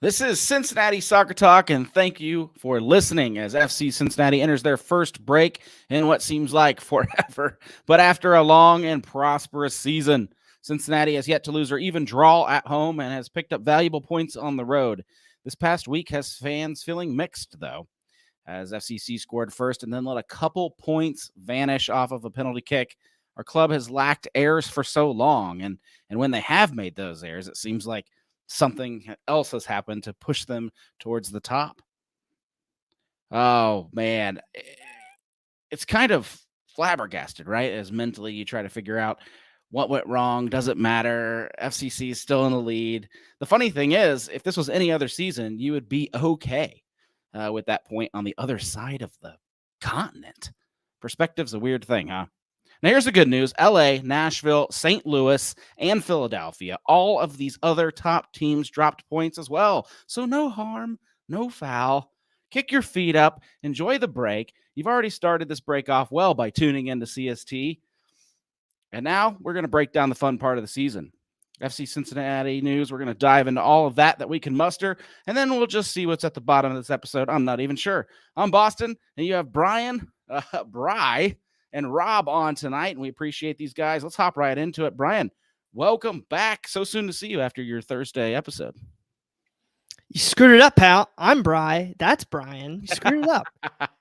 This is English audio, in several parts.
This is Cincinnati Soccer Talk, and thank you for listening as FC Cincinnati enters their first break in what seems like forever. But after a long and prosperous season, Cincinnati has yet to lose or even draw at home and has picked up valuable points on the road. This past week has fans feeling mixed, though, as FCC scored first and then let a couple points vanish off of a penalty kick. Our club has lacked errors for so long, and when they have made those errors, it seems like something else has happened to push them towards the top. Oh, man. It's kind of flabbergasted, right? As mentally you try to figure out what went wrong. Does it matter? FCC is still in the lead. The funny thing is, if this was any other season, you would be okay with that point on the other side of the continent. Perspective's a weird thing, huh? Now, here's the good news. LA, Nashville, St. Louis, and Philadelphia, all of these other top teams dropped points as well. So no harm, no foul. Kick your feet up. Enjoy the break. You've already started this break off well by tuning into CST. And now we're going to break down the fun part of the season. FC Cincinnati news. We're going to dive into all of that we can muster, and then we'll just see what's at the bottom of this episode. I'm not even sure. I'm Boston, and you have Brian, Bry, and Rob on tonight, and we appreciate these guys. Let's hop right into it. Brian, welcome back. So soon to see you after your Thursday episode. You screwed it up, pal. I'm Bry. That's Brian. You screwed it up.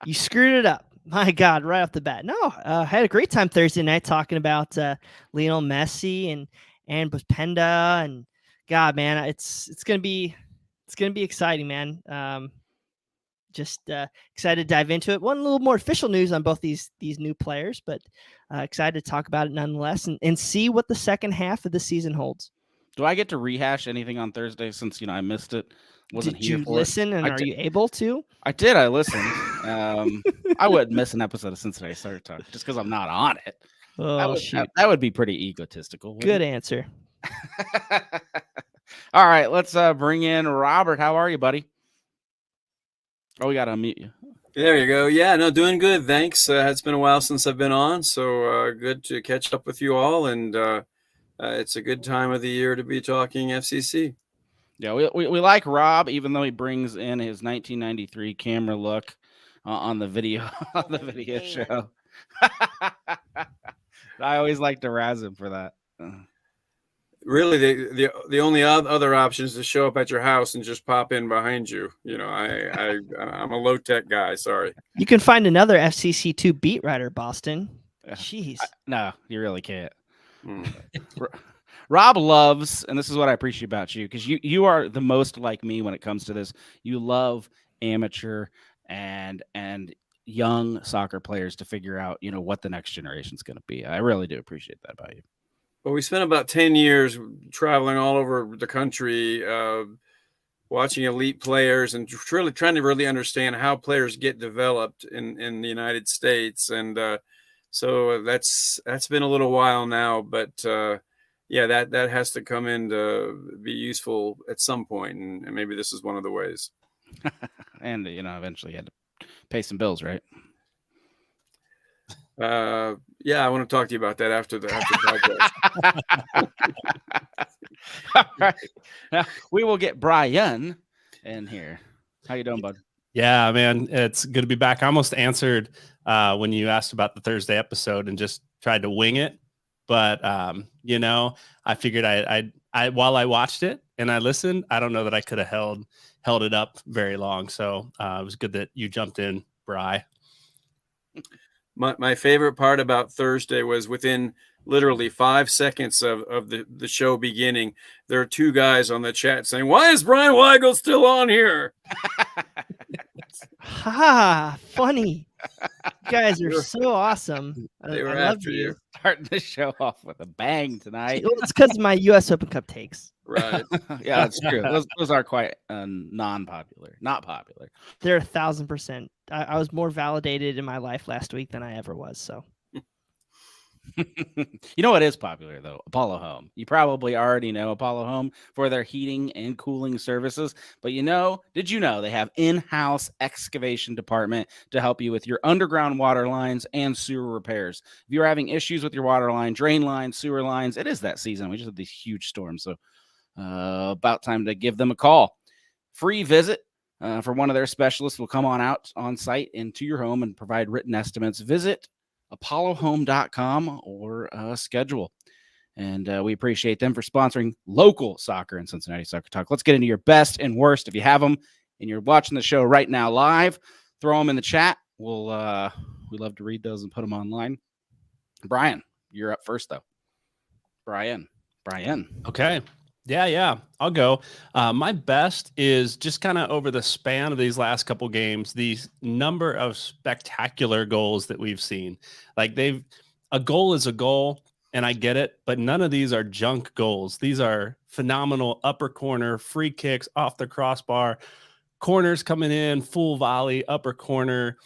You screwed it up. My God, right off the bat. No, I had a great time Thursday night talking about Lionel Messi and Aaron Boupendza, and God, man, it's gonna be exciting, man. Just excited to dive into it. One little more official news on both these new players, but excited to talk about it nonetheless and see what the second half of the season holds. Do I get to rehash anything on Thursday since I missed it? Did you listen, and are you able to? I did. I listened. I wouldn't miss an episode of Cincinnati Soccer Talk just because I'm not on it. Oh, that would be pretty egotistical. Good answer. All right, let's bring in Robert. How are you, buddy? Oh, we got to unmute you. There you go. Yeah, no, doing good. Thanks. It's been a while since I've been on, so good to catch up with you all. And it's a good time of the year to be talking FCC. Yeah, we like Rob, even though he brings in his 1993 camera look on the video show. I always like to razz him for that. Really, the only other option is to show up at your house and just pop in behind you. I'm a low tech guy. Sorry. You can find another FCC2 beat writer, Boston. Jeez. No, you really can't. Rob loves, and this is what I appreciate about you, because you are the most like me when it comes to this. You love amateur and young soccer players to figure out, what the next generation is going to be. I really do appreciate that about you. Well, we spent about 10 years traveling all over the country, watching elite players and really trying to really understand how players get developed in the United States. And so that's been a little while now, but yeah, that has to come in to be useful at some point, and maybe this is one of the ways. And eventually you had to pay some bills, right? Yeah, I want to talk to you about that after the podcast. All right. Now, we will get Brian in here. How you doing, bud? Yeah, man, it's good to be back. I almost answered when you asked about the Thursday episode and just tried to wing it. But, I figured I while I watched it and I listened, I don't know that I could have held it up very long. So it was good that you jumped in, Bry. My favorite part about Thursday was within literally 5 seconds of the show beginning, there are two guys on the chat saying, "Why is Brian Weigel still on here?" Ha! Funny. You guys are so awesome. They were after you. Starting the show off with a bang tonight. It's because of my U.S. Open Cup takes. Right. Yeah, that's true. Those are quite not popular. They're 1,000%. I was more validated in my life last week than I ever was. So, you know what is popular though? Apollo Home. You probably already know Apollo Home for their heating and cooling services. But did you know they have in-house excavation department to help you with your underground water lines and sewer repairs? If you're having issues with your water line, drain lines, sewer lines, it is that season. We just had these huge storms, so about time to give them a call. free visit for one of their specialists. Will come on out on site into your home and provide written estimates. Visit apollohome.com or schedule. And we appreciate them for sponsoring local soccer in Cincinnati Soccer Talk. Let's get into your best and worst. If you have them and you're watching the show right now live, throw them in the chat. We love to read those and put them online. Brian, you're up first, though. Brian. Okay. Yeah. I'll go. My best is just kind of over the span of these last couple games, these number of spectacular goals that we've seen. Like a goal is a goal, and I get it, but none of these are junk goals. These are phenomenal upper corner, free kicks off the crossbar, corners coming in, full volley, upper corner,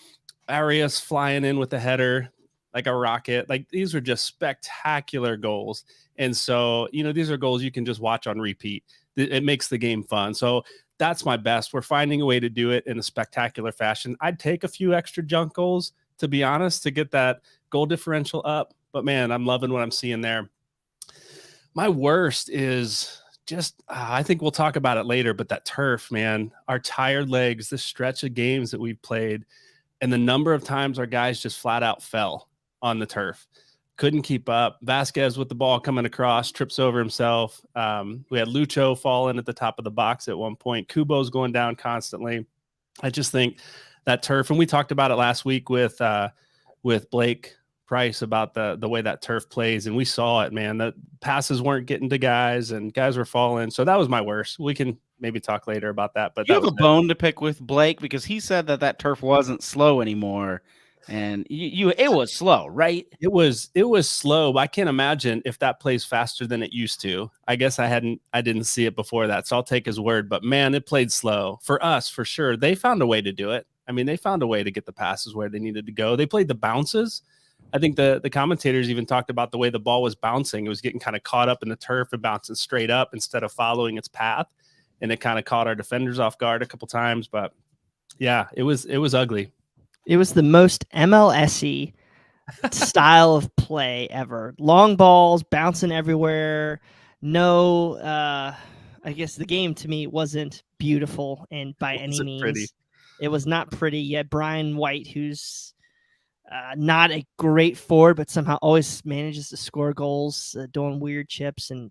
Arias flying in with the header like a rocket. Like these are just spectacular goals. And so, these are goals you can just watch on repeat. It makes the game fun. So that's my best. We're finding a way to do it in a spectacular fashion. I'd take a few extra junk goals, to be honest, to get that goal differential up. But man, I'm loving what I'm seeing there. My worst is just, I think we'll talk about it later, but that turf, man, our tired legs, the stretch of games that we've played, and the number of times our guys just flat out fell on the turf. Couldn't keep up. Vasquez with the ball coming across, trips over himself. We had Lucho falling at the top of the box at one point. Kubo's going down constantly. I just think that turf, and we talked about it last week with Blake Price about the way that turf plays, and we saw it, man. The passes weren't getting to guys, and guys were falling. So that was my worst. We can maybe talk later about that. But you have a bone to pick with Blake because he said that turf wasn't slow anymore. And it was slow, right? It was slow. But I can't imagine if that plays faster than it used to. I guess I didn't see it before that, so I'll take his word. But man, it played slow for us for sure. They found a way to do it. I mean, they found a way to get the passes where they needed to go. They played the bounces. I think the commentators even talked about the way the ball was bouncing. It was getting kind of caught up in the turf and bouncing straight up instead of following its path, and it kind of caught our defenders off guard a couple times. But yeah, it was ugly. It was the most MLS-y style of play ever. Long balls bouncing everywhere. No, I guess the game to me wasn't beautiful and by any means. Pretty? It was not pretty. Yet Brian White, who's not a great forward, but somehow always manages to score goals, doing weird chips and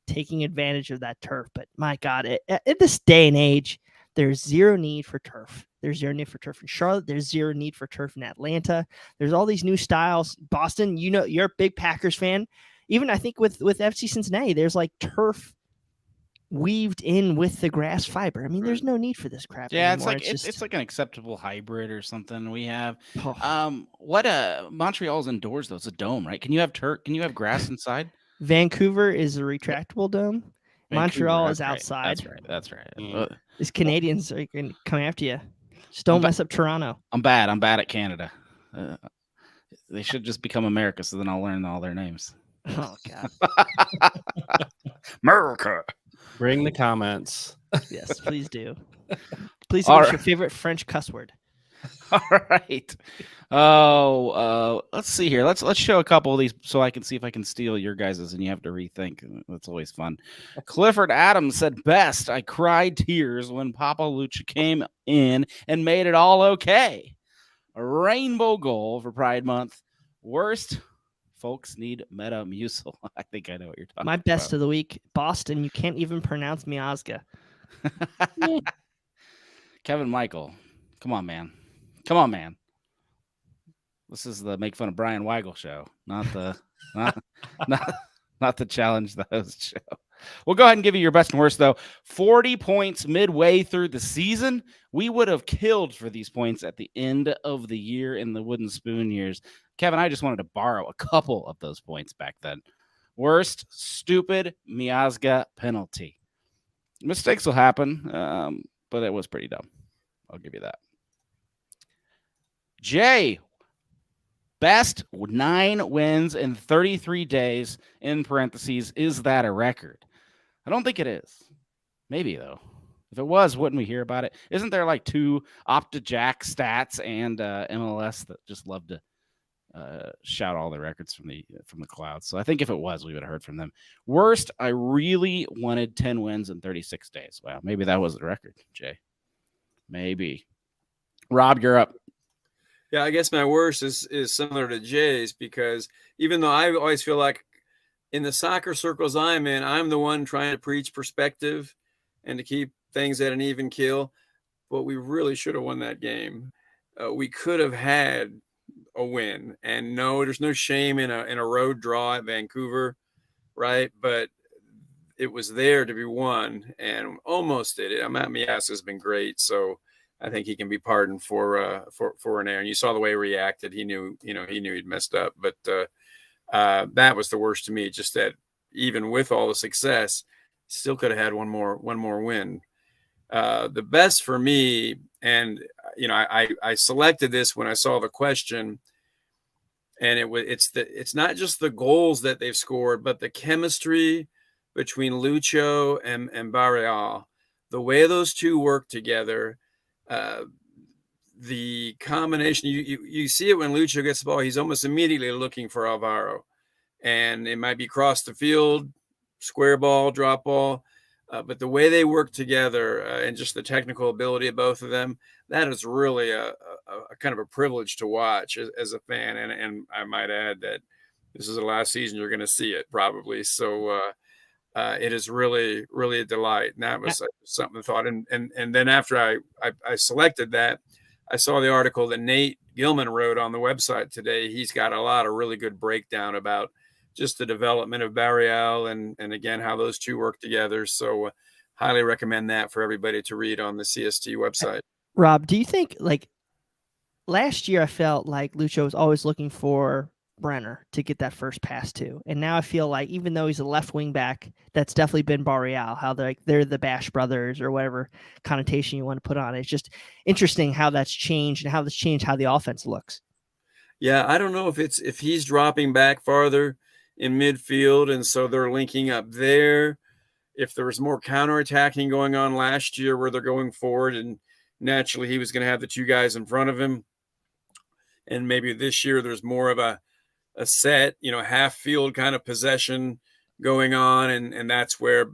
taking advantage of that turf. But my God, at this day and age, there's zero need for turf. There's zero need for turf in Charlotte. There's zero need for turf in Atlanta. There's all these new styles. Boston, you're a big Packers fan. Even I think with FC Cincinnati, there's like turf weaved in with the grass fiber. I mean, there's no need for this crap. Yeah, anymore. it's like an acceptable hybrid or something. We have Oh. Montreal's indoors though. It's a dome, right? Can you have Can you have grass inside? Vancouver is a retractable dome. Montreal is outside. That's right. These Canadians are going to come after you. Just don't mess up Toronto. I'm bad at Canada. They should just become America, so then I'll learn all their names. Oh God, America. Bring the comments. Yes, please do. Please, what's your favorite French cuss word? All right. Let's see here. Let's show a couple of these so I can see if I can steal your guys's, and you have to rethink. That's always fun. Clifford Adams said, "Best, I cried tears when Papa Lucha came in and made it all okay. A rainbow goal for Pride Month. Worst, folks need Metamucil." I think I know what you're talking about. My best of the week, Boston. You can't even pronounce Miazga. Kevin Michael, come on, man. This is the Make Fun of Brian Weigel show, not the not the Challenge the Host show. We'll go ahead and give you your best and worst, though. 40 points midway through the season. We would have killed for these points at the end of the year in the Wooden Spoon years. Kevin, I just wanted to borrow a couple of those points back then. Worst, stupid Miazga penalty. Mistakes will happen, but it was pretty dumb. I'll give you that. Jay, best 9 wins in 33 days, in parentheses. Is that a record? I don't think it is. Maybe, though. If it was, wouldn't we hear about it? Isn't there like 2 OptaJack stats and MLS that just love to shout all the records from the clouds. So I think if it was, we would have heard from them. Worst, I really wanted 10 wins in 36 days. Wow, maybe that was the record, Jay. Maybe. Rob, you're up. Yeah, I guess my worst is similar to Jay's, because even though I always feel like in the soccer circles I'm in, I'm the one trying to preach perspective and to keep things at an even keel, but we really should have won that game. We could have had a win, and no, there's no shame in a road draw at Vancouver, right? But it was there to be won, and almost did it. Matt Mias has been great, so I think he can be pardoned for an error. And you saw the way he reacted. He knew he'd messed up, but that was the worst to me. Just that even with all the success, still could have had one more win. The best for me, and I selected this when I saw the question, and it's not just the goals that they've scored, but the chemistry between Lucho and Barreal, the way those two work together. The combination, you see it when Lucho gets the ball, he's almost immediately looking for Alvaro, and it might be across the field, square ball, drop ball, but the way they work together and just the technical ability of both of them, that is really a kind of a privilege to watch as a fan. And I might add that this is the last season you're going to see it probably. So it is really, really a delight. And that was something I thought. And then after I selected that, I saw the article that Nate Gilman wrote on the website today. He's got a lot of really good breakdown about just the development of Barreal and again, how those two work together. So highly recommend that for everybody to read on the CST website. Rob, do you think, like, last year I felt like Lucho was always looking for Brenner to get that first pass to, and now I feel like even though he's a left wing back, that's definitely been Barreal, how they're the Bash brothers or whatever connotation you want to put on it. It's just interesting how that's changed and how that's changed how the offense looks. Yeah, I don't know if he's dropping back farther in midfield, and so they're linking up there. If there was more counterattacking going on last year where they're going forward, and naturally he was going to have the two guys in front of him, and maybe this year there's more of a set, half field kind of possession going on, and that's where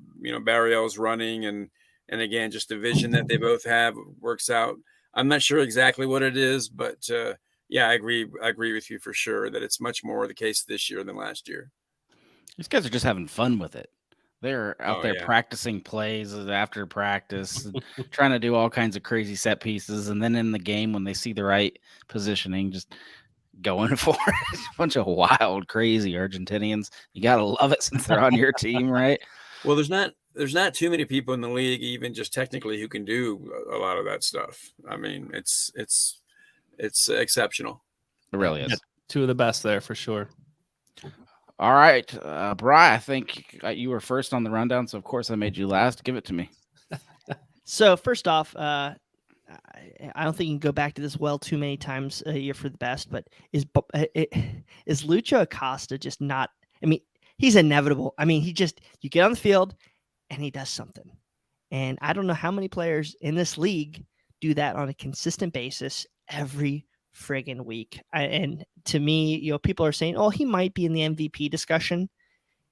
Barriel's running, and again, just the vision that they both have works out. I'm not sure exactly what it is, but yeah, I agree with you for sure that it's much more the case this year than last year. These guys are just having fun with it. They're out there practicing plays after practice, and trying to do all kinds of crazy set pieces, and then in the game when they see the right positioning, just going for it. A bunch of wild, crazy Argentinians. You gotta love it since they're on your team, right? Well, there's not too many people in the league, even just technically, who can do a lot of that stuff. I mean, it's exceptional. It really is. Yeah, two of the best there for sure. All right, Bri, I think you were first on the rundown, so of course I made you last. Give it to me. So first off, I don't think you can go back to this well too many times a year for the best, but is Lucho Acosta just not? I mean, he's inevitable. I mean, you get on the field and he does something, and I don't know how many players in this league do that on a consistent basis every friggin' week. And to me, people are saying, oh, he might be in the MVP discussion.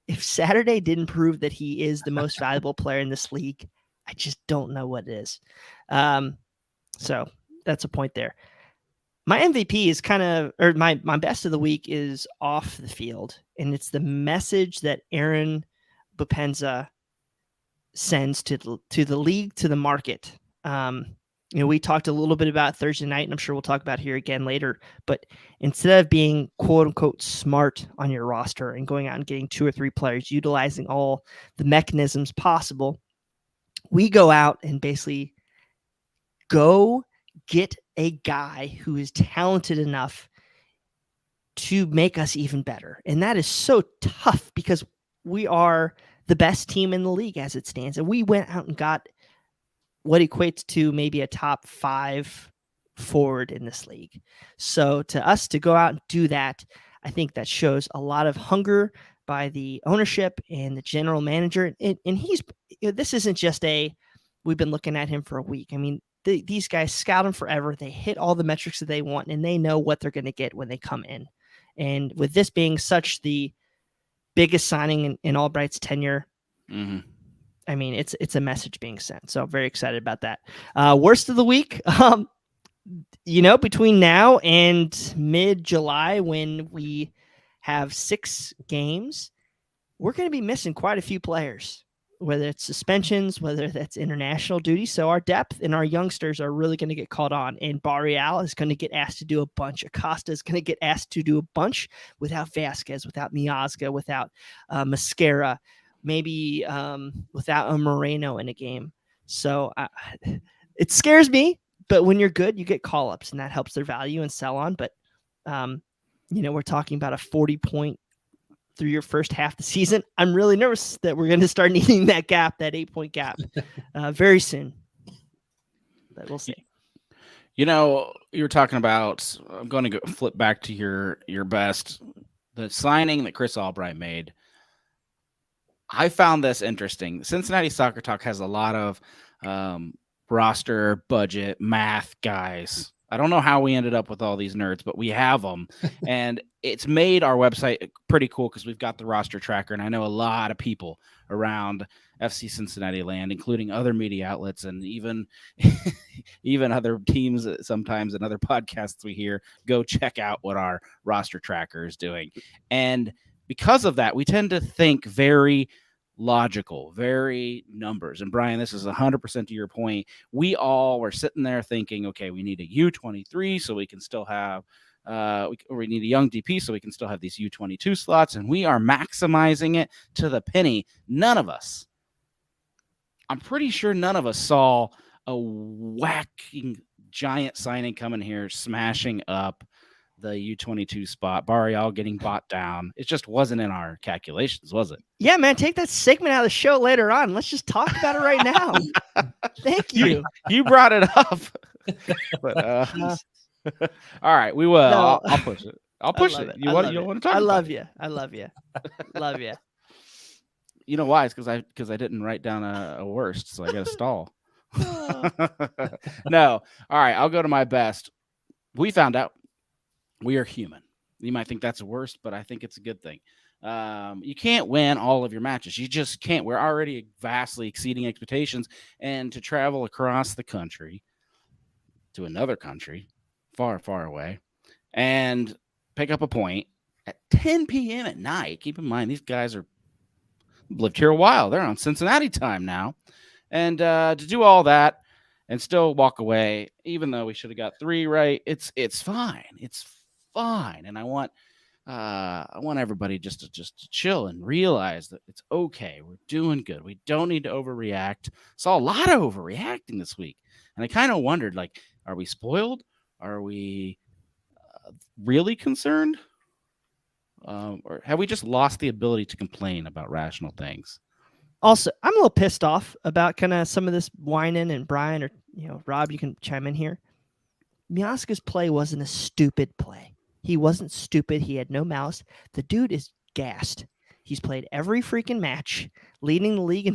If Saturday didn't prove that he is the most valuable player in this league, I just don't know what it is. So that's a point there. My MVP is my best of the week is off the field, and it's the message that Aaron Boupendza sends to the league, to the market. We talked a little bit about Thursday night, and I'm sure we'll talk about here again later, but instead of being quote unquote smart on your roster and going out and getting 2 or 3 players, utilizing all the mechanisms possible, we go out and basically go get a guy who is talented enough to make us even better. And that is so tough because we are the best team in the league as it stands. And we went out and got what equates to maybe a top 5 forward in this league. So to us to go out and do that, I think that shows a lot of hunger by the ownership and the general manager. And this isn't just we've been looking at him for a week. I mean, these guys scout him forever. They hit all the metrics that they want, and they know what they're going to get when they come in. And with this being such the biggest signing in Albright's tenure, I mean, it's a message being sent. So I'm very excited about that. Worst of the week, between now and mid-July, when we have 6 games, we're going to be missing quite a few players, whether it's suspensions, whether that's international duty. So our depth and our youngsters are really going to get called on. And Barreal is going to get asked to do a bunch. Acosta is going to get asked to do a bunch without Vasquez, without Miazga, without Mascara, maybe without a Moreno in a game. So it scares me. But when you're good, you get call-ups, and that helps their value and sell on. But, we're talking about a 40-point through your first half of the season. I'm really nervous that we're going to start needing that gap, that 8-point gap, very soon. But we'll see. You were talking about, I'm going to flip back to your best, the signing that Chris Albright made. I found this interesting. Cincinnati Soccer Talk has a lot of roster, budget, math guys. I don't know how we ended up with all these nerds, but we have them. And it's made our website pretty cool because we've got the roster tracker. And I know a lot of people around FC Cincinnati land, including other media outlets and even other teams sometimes and other podcasts we hear, go check out what our roster tracker is doing. And because of that, we tend to think very logical, very numbers. And Brian, this is 100% to your point. We all were sitting there thinking, okay, we need a U23 so we can still have, we need a young DP so we can still have these U22 slots, and we are maximizing it to the penny. None of us, I'm pretty sure none of us saw a whacking giant signing coming here, smashing up the U22 spot, Barreal getting bought down. It just wasn't in our calculations, was it? Yeah, man, take that segment out of the show later on. Let's just talk about it right now. Thank you. You brought it up. But, all right, we will. No. I'll push it. I'll push it. You want to talk? I love you. I love you. Love you. You know why? It's because I didn't write down a worst, so I got to stall. No. All right, I'll go to my best. We found out we are human. You might think that's a worst, but I think it's a good thing. You can't win all of your matches. You just can't. We're already vastly exceeding expectations. And to travel across the country to another country, far, far away, and pick up a point at 10 p.m. at night. Keep in mind, these guys are lived here a while. They're on Cincinnati time now. And to do all that and still walk away, even though we should have got 3 right, it's fine. It's fine. And I want everybody just to chill and realize that it's okay. We're doing good. We don't need to overreact. Saw a lot of overreacting this week. And I kind of wondered, like, are we spoiled? Are we really concerned? Or have we just lost the ability to complain about rational things? Also, I'm a little pissed off about kind of some of this whining, and Brian or Rob, you can chime in here. Miazga's play wasn't a stupid play. He wasn't stupid. He had no malice. The dude is gassed. He's played every freaking match, leading the league in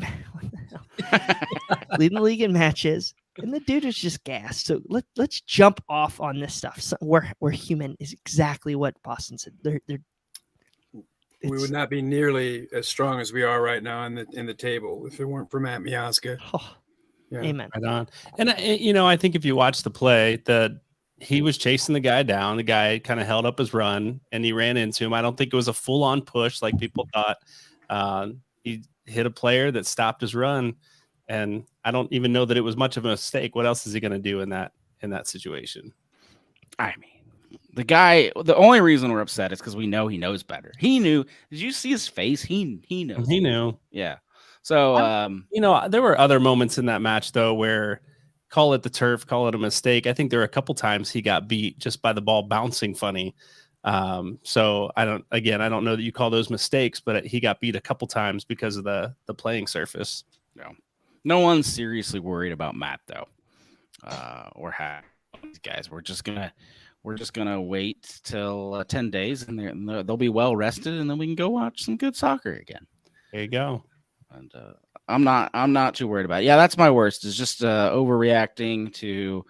leading the league in matches, and the dude is just gassed. So let's jump off on this stuff. So we're human is exactly what Boston said. We would not be nearly as strong as we are right now in the table if it weren't for Matt Miazga. Oh, yeah. Amen. Right on. And I think if you watch the play, he was chasing the guy down. The guy kind of held up his run, and he ran into him. I don't think it was a full-on push like people thought. He hit a player that stopped his run, and I don't even know that it was much of a mistake. What else is he going to do in that situation? I mean, the only reason we're upset is because we know he knows better. He knew. Did you see his face? He knows. He knew. Yeah. So, there were other moments in that match, though, where call it the turf, call it a mistake. I think there were a couple times he got beat just by the ball bouncing funny. So I don't know that you call those mistakes, but he got beat a couple times because of the playing surface. No one's seriously worried about Matt, though. Or these guys. We're just gonna wait till 10 days, and they'll be well rested, and then we can go watch some good soccer again. There you go. And I'm not too worried about it. Yeah, that's my worst, is just overreacting to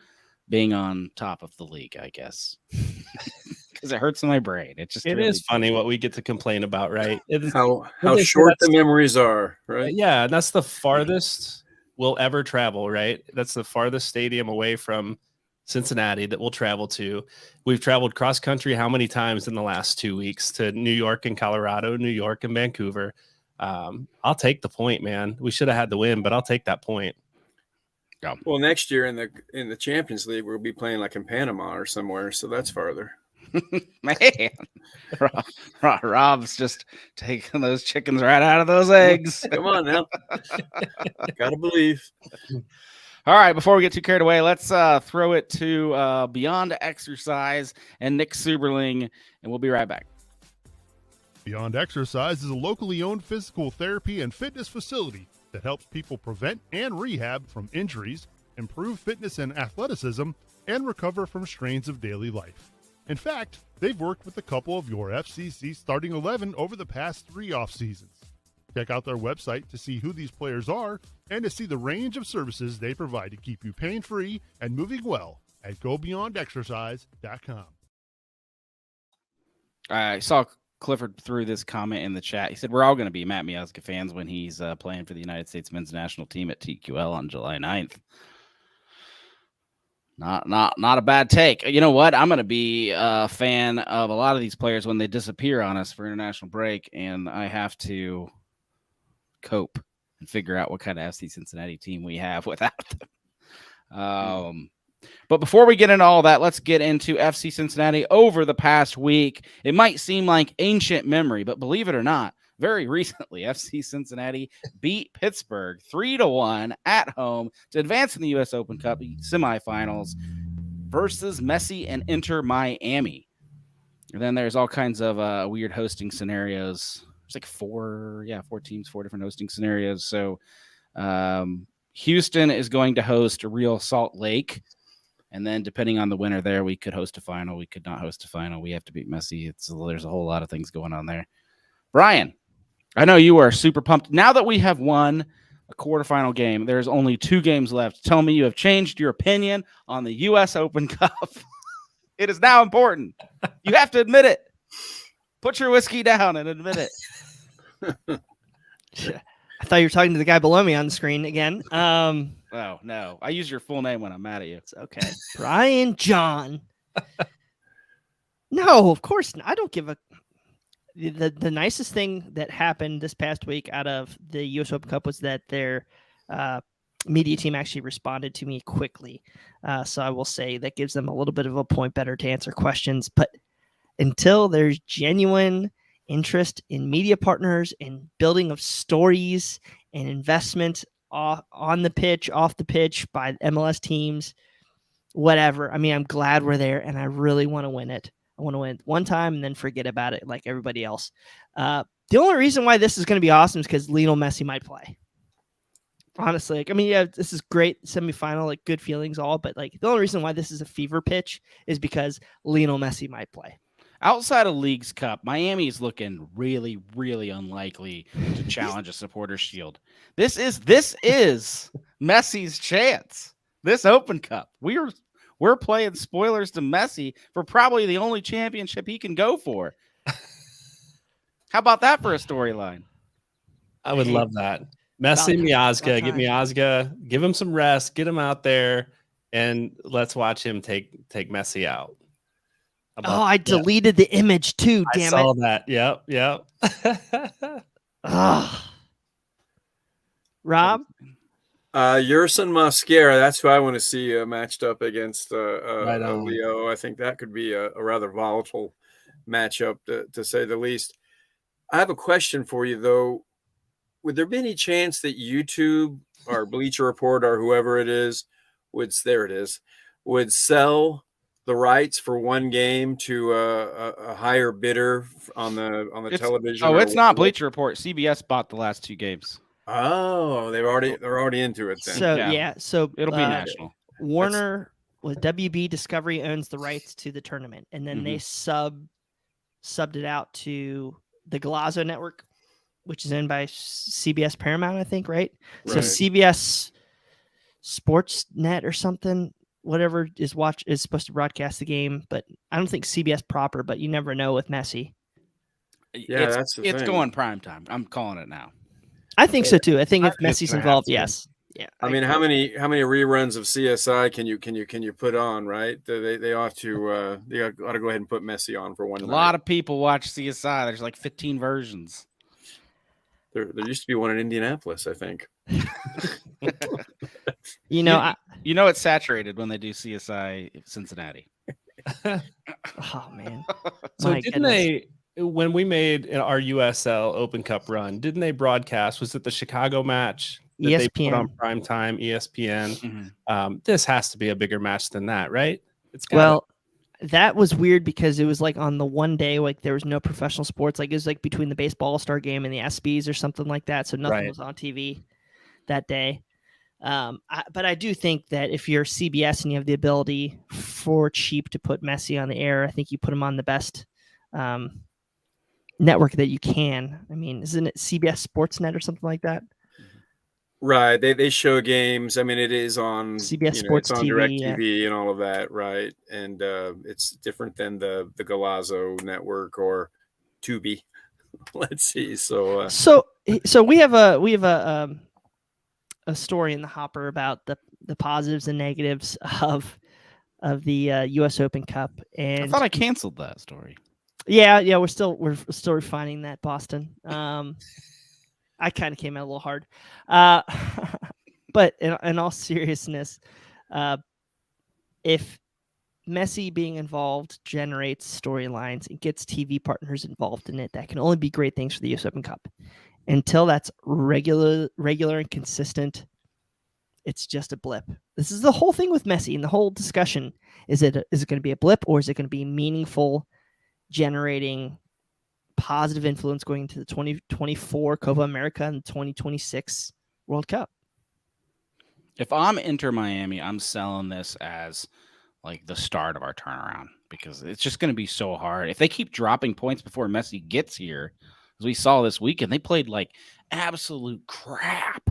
being on top of the league, I guess. because it hurts my brain. It just It really is funny what we get to complain about, right? How they say short the that's- memories are, right? Yeah, and that's the farthest we'll ever travel, right? That's the farthest stadium away from Cincinnati that we'll travel to. We've traveled cross country how many times in the last 2 weeks to New York and Colorado, New York and Vancouver. I'll take the point, man. We should have had the win, but I'll take that point. Yeah. Well, next year in the Champions League, we'll be playing like in Panama or somewhere, so that's farther. Man, Rob's just taking those chickens right out of those eggs. Come on now, gotta believe. All right, before we get too carried away, let's throw it to Beyond Exercise and Nick Suberling, and we'll be right back. Beyond Exercise is a locally owned physical therapy and fitness facility that helps people prevent and rehab from injuries, improve fitness and athleticism, and recover from strains of daily life. In fact, they've worked with a couple of your FCC starting 11 over the past 3 off seasons. Check out their website to see who these players are and to see the range of services they provide to keep you pain-free and moving well at GoBeyondExercise.com. I saw Clifford threw this comment in the chat. He said, we're all going to be Matt Miazga fans when he's playing for the United States men's national team at TQL on July 9th. Not a bad take. You know what? I'm going to be a fan of a lot of these players when they disappear on us for international break, and I have to cope and figure out what kind of FC Cincinnati team we have without them. But before we get into all that, let's get into FC Cincinnati over the past week. It might seem like ancient memory, but believe it or not, very recently, FC Cincinnati beat Pittsburgh 3-1 at home to advance in the U.S. Open Cup semifinals versus Messi and Inter Miami. And then there's all kinds of weird hosting scenarios. There's like 4 teams, 4 different hosting scenarios. So Houston is going to host Real Salt Lake. And then depending on the winner there, we could host a final. We could not host a final. We have to beat Messi. There's a whole lot of things going on there. Brian, I know you are super pumped. Now that we have won a quarterfinal game, there's only 2 games left. Tell me you have changed your opinion on the U.S. Open Cup. It is now important. You have to admit it. Put your whiskey down and admit it. I thought you were talking to the guy below me on the screen again. Oh, no. I use your full name when I'm mad at you. It's okay. Brian John. No, of course not. I don't give a... The nicest thing that happened this past week out of the U.S. Open Cup was that their media team actually responded to me quickly. So I will say that gives them a little bit of a point better to answer questions. But until there's genuine interest in media partners and building of stories and investment on the pitch, off the pitch by MLS teams, whatever. I mean, I'm glad we're there and I really want to win it. I want to win one time and then forget about it like everybody else. The only reason why this is going to be awesome is because Lionel Messi might play. Honestly, like, I mean, yeah, this is great semifinal, like good feelings all, but like the only reason why this is a fever pitch is because Lionel Messi might play. Outside of Leagues Cup, Miami is looking really, really unlikely to challenge a Supporters Shield. This is Messi's chance. This Open Cup, we're playing spoilers to Messi for probably the only championship he can go for. How about that for a storyline? I would love that. Messi, Miazga, get Miazga, give him some rest, get him out there, and let's watch him take Messi out. I deleted the image too. Damn it! I saw that. Yep. Rob, Yerson Mosquera. That's who I want to see matched up against Right on. Leo. I think that could be a rather volatile matchup, to say the least. I have a question for you, though. Would there be any chance that YouTube or Bleacher Report or whoever it is would sell the rights for one game to a higher bidder on the television? Oh, it's not Bleacher Report. CBS bought the last 2 games. Oh, they're already into it then. So so it'll be national. Warner with WB Discovery owns the rights to the tournament, and then they subbed it out to the Golazo network, which is owned by CBS Paramount, I think, right? So CBS Sportsnet or something whatever is supposed to broadcast the game, but I don't think CBS proper, but you never know with Messi. Yeah, that's the it's thing. going prime time. I'm calling it now. I think so too. I think if It's Messi's gonna have involved, to. yes. Yeah. I mean, how many reruns of CSI can you put on, right? They ought to go ahead and put Messi on for one A night. lot of people watch CSI. There's like 15 versions. There used to be one in Indianapolis, I think. It's saturated when they do CSI Cincinnati. Oh man. So My didn't goodness. when we made our USL Open Cup run, didn't they broadcast? Was it the Chicago match that they put on ESPN. primetime? ESPN. Mhm. This has to be a bigger match than that, right? It's Well, that was weird because it was like on the one day, like there was no professional sports. Like it was like between the baseball All-Star game and the ESPYs or something like that. So nothing Right. was on TV that day. But I do think that if you're CBS and you have the ability for cheap to put Messi on the air, I think you put him on the best network that you can. I mean, isn't it CBS Sportsnet or something like that? Right. They show games. I mean, it is on CBS Sports it's on TV, DirecTV and all of that, right? And it's different than the Galazzo network or Tubi. Let's see. So we have a story in the hopper about the positives and negatives of the U.S. Open Cup, and I thought I canceled that story. yeah, we're still refining that, Boston. I kind of came out a little hard, but in all seriousness, if Messi being involved generates storylines and gets TV partners involved in it, that can only be great things for the U.S. Open Cup. Until that's regular and consistent, it's just a blip. This is the whole thing with Messi and the whole discussion. Is it going to be a blip, or is it going to be meaningful, generating positive influence going into the 2024 Copa America and 2026 World Cup? If I'm Inter Miami, I'm selling this as like the start of our turnaround, because it's just going to be so hard. If they keep dropping points before Messi gets here, as we saw this weekend, they played like absolute crap.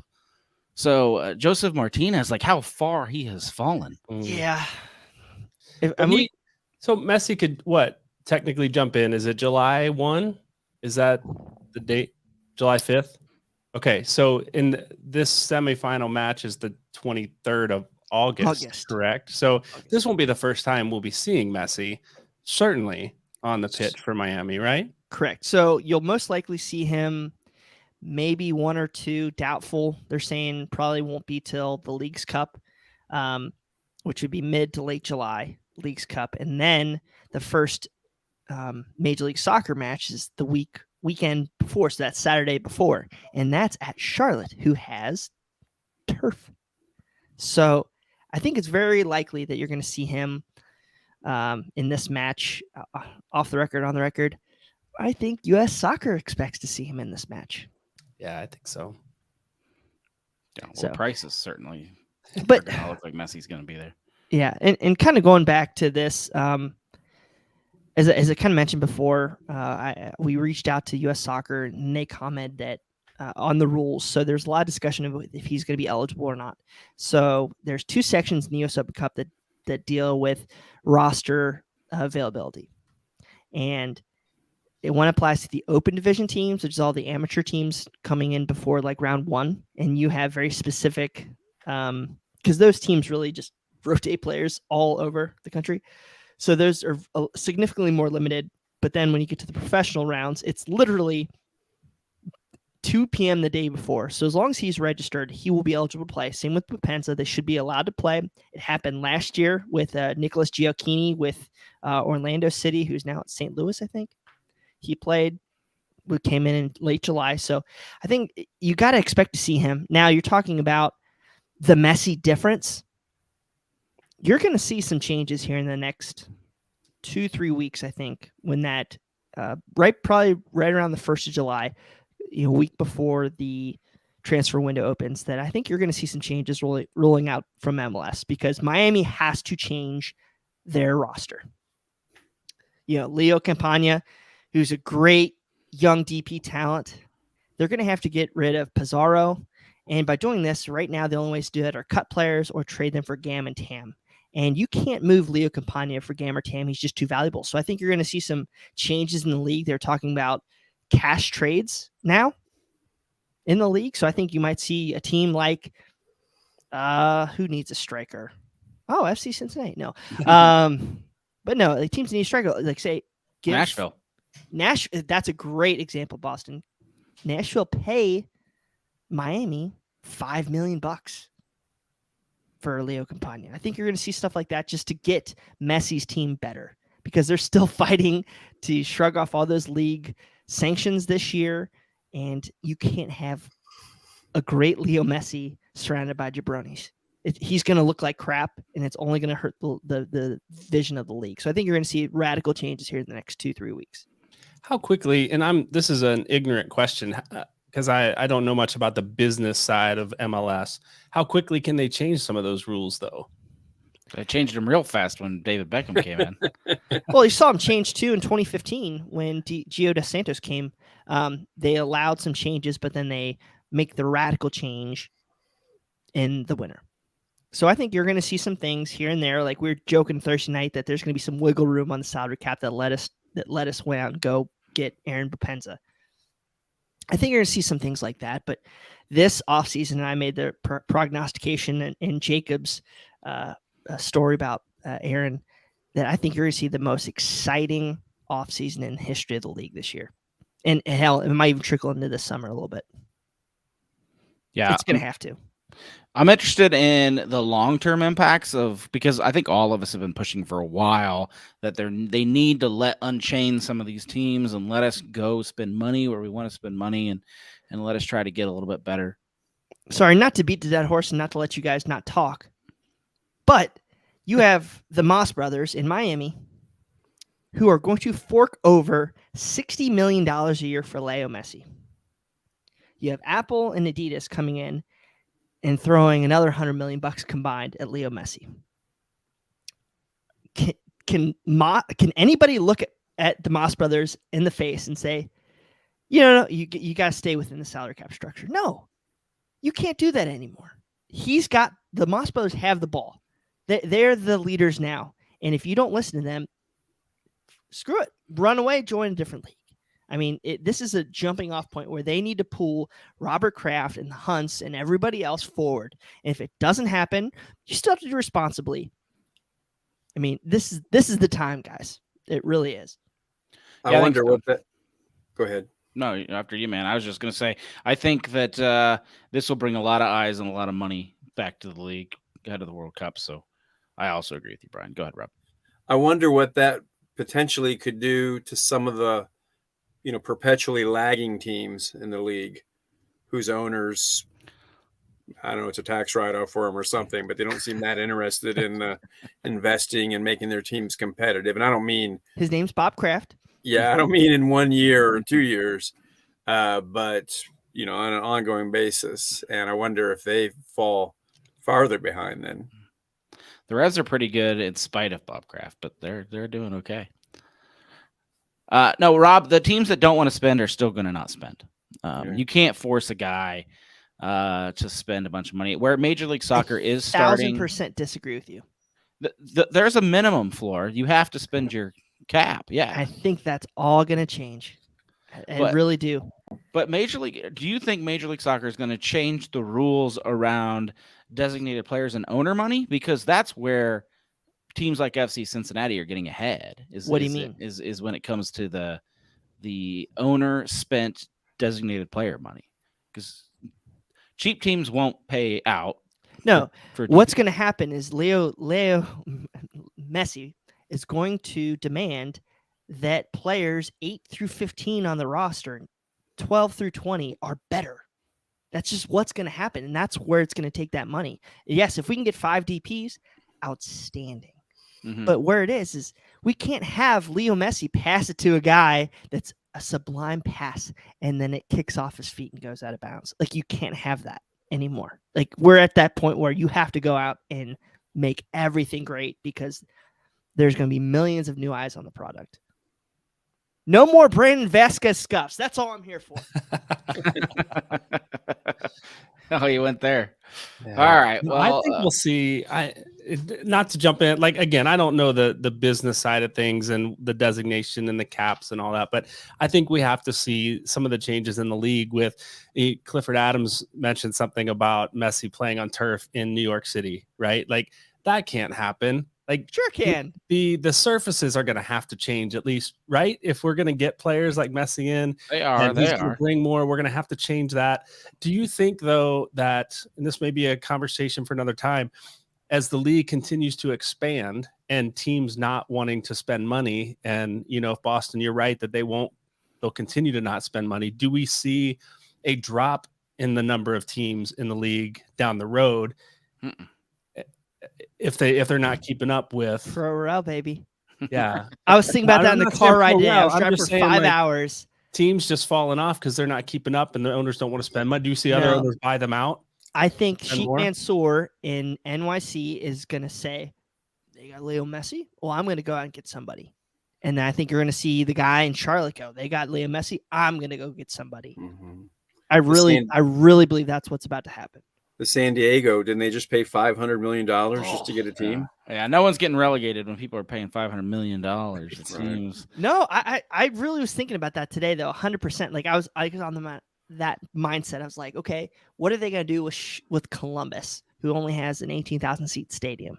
So Joseph Martinez, like how far he has fallen. Yeah. So Messi could technically jump in? Is it July 1? Is that the date? July 5th? Okay, so in this semifinal match is the 23rd of August. Correct? So this won't be the first time we'll be seeing Messi, certainly on the pitch for Miami, right? Correct. So you'll most likely see him maybe one or two, doubtful. They're saying probably won't be till the Leagues Cup, which would be mid to late July, Leagues Cup. And then the first Major League Soccer match is the weekend before, so that's Saturday before. And that's at Charlotte, who has turf. So I think it's very likely that you're going to see him in this match, off the record, on the record. I think U.S. Soccer expects to see him in this match. Yeah, I think so. Yeah, well, Price is certainly but going to look like Messi's going to be there. Yeah, and kind of going back to this, as I kind of mentioned before, we reached out to U.S. Soccer and they commented that on the rules. So there's a lot of discussion of if he's going to be eligible or not. So there's two sections in the U.S. Open Cup that deal with roster availability, and one applies to the open division teams, which is all the amateur teams coming in before like round one. And you have very specific, because those teams really just rotate players all over the country. So those are significantly more limited. But then when you get to the professional rounds, it's literally 2 p.m. the day before. So as long as he's registered, he will be eligible to play. Same with Boupendza. They should be allowed to play. It happened last year with Nicholas Gioacchini with Orlando City, who's now at St. Louis, I think. He played, came in late July. So I think you got to expect to see him. Now you're talking about the Messi difference. You're going to see some changes here in the next 2-3 weeks, I think, when that probably right around the 1st of July, a week before the transfer window opens, that I think you're going to see some changes rolling out from MLS, because Miami has to change their roster. Leo Campagna, who's a great young DP talent, they're going to have to get rid of Pizarro. And by doing this right now, the only ways to do that are cut players or trade them for Gam and Tam. And you can't move Leo Campagna for Gamma Tam. He's just too valuable. So I think you're going to see some changes in the league. They're talking about cash trades now in the league. So I think you might see a team like who needs a striker? Oh, FC Cincinnati. No. But no, the teams need a striker. Like say Nashville. That's a great example, Boston. Nashville pay Miami $5 million for Leo Campagna. I think you're going to see stuff like that just to get Messi's team better because they're still fighting to shrug off all those league sanctions this year, and you can't have a great Leo Messi surrounded by jabronis. He's going to look like crap, and it's only going to hurt the vision of the league. So I think you're going to see radical changes here in the next 2-3 weeks. How quickly, and this is an ignorant question, because I don't know much about the business side of MLS. How quickly can they change some of those rules, though? They changed them real fast when David Beckham came in. Well, you saw him change too in 2015 when Gio dos Santos came. They allowed some changes, but then they make the radical change in the winter. So I think you're going to see some things here and there. Like we were joking Thursday night that there's going to be some wiggle room on the salary cap that let us went out and go get Aaron Boupendza. I think you're going to see some things like that. But this offseason, I made the prognostication in Jacob's story about Aaron that I think you're going to see the most exciting offseason in the history of the league this year. And hell, it might even trickle into this summer a little bit. Yeah, it's going to have to. I'm interested in the long-term impacts because I think all of us have been pushing for a while that they need to unchain some of these teams and let us go spend money where we want to spend money and let us try to get a little bit better. Sorry, not to beat the dead horse and not to let you guys not talk, but you have the Moss brothers in Miami who are going to fork over $60 million a year for Leo Messi. You have Apple and Adidas coming in and throwing another $100 million combined at Leo Messi. Can anybody look at the Moss brothers in the face and say, no, you got to stay within the salary cap structure? No, you can't do that anymore. The Moss brothers have the ball. They're the leaders now. And if you don't listen to them, screw it. Run away, join a different league. I mean, this is a jumping off point where they need to pull Robert Kraft and the Hunts and everybody else forward. And if it doesn't happen, you still have to do responsibly. I mean, this is the time, guys. It really is. I wonder what that. Go ahead. No, after you, man. I was just going to say, I think that this will bring a lot of eyes and a lot of money back to the league ahead of the World Cup. So I also agree with you, Brian. Go ahead, Rob. I wonder what that potentially could do to some of the perpetually lagging teams in the league whose owners, I don't know, it's a tax write-off for them or something, but they don't seem that interested in investing and making their teams competitive. And I don't mean his name's Bob Kraft. Yeah, I don't mean in 1 year or 2 years, but on an ongoing basis. And I wonder if they fall farther behind then. The Reds are pretty good in spite of Bob Kraft, but they're doing okay. No, Rob, the teams that don't want to spend are still going to not spend. You can't force a guy to spend a bunch of money. Where Major League Soccer is starting, 1,000% disagree with you. There's a minimum floor. You have to spend your cap. Yeah, I think that's all going to change. I really do. But do you think Major League Soccer is going to change the rules around designated players and owner money? Because that's where teams like FC Cincinnati are getting ahead. What do you mean? Is when it comes to the owner spent designated player money, because cheap teams won't pay out. No, what's going to happen is Leo Messi is going to demand that players 8 through 15 on the roster, 12 through 20 are better. That's just what's going to happen, and that's where it's going to take that money. Yes, if we can get 5 DPs, outstanding. Mm-hmm. But where it is we can't have Leo Messi pass it to a guy that's a sublime pass and then it kicks off his feet and goes out of bounds. Like, you can't have that anymore. Like, we're at that point where you have to go out and make everything great because there's going to be millions of new eyes on the product. No more Brandon Vasquez scuffs. That's all I'm here for. Oh, you went there. Yeah. All right. No, well, I think we'll see. not to jump in, like, again, I don't know the business side of things and the designation and the caps and all that, but I think we have to see some of the changes in the league. With Clifford Adams mentioned something about Messi playing on turf in New York City, right? Like, that can't happen. Like, Sure can. The surfaces are going to have to change, at least, right? If we're going to get players like Messi in, They are. and he's going to bring more, we're going to have to change that. Do you think, though, that, and this may be a conversation for another time, as the league continues to expand and teams not wanting to spend money, and, you know, if Boston, you're right that they'll continue to not spend money, do we see a drop in the number of teams in the league down the road? Mm-mm. If they're not keeping up with Pro baby. Yeah. I was thinking about that in the car ride today. I was driving for 5 hours. Teams just falling off because they're not keeping up and the owners don't want to spend money. Do you see other owners buy them out? I think Sheep Mansour in NYC is going to say, they got Leo Messi. Well, I'm going to go out and get somebody. And then I think you're going to see the guy in Charlotte go, they got Leo Messi. I'm going to go get somebody. Mm-hmm. I really believe that's what's about to happen. The San Diego, didn't they just pay $500 million just to get a team? Yeah, no one's getting relegated when people are paying $500 million. It seems. No, I really was thinking about that today, though, 100%. Like, I was on that mindset. I was like, okay, what are they going to do with Columbus, who only has an 18,000 seat stadium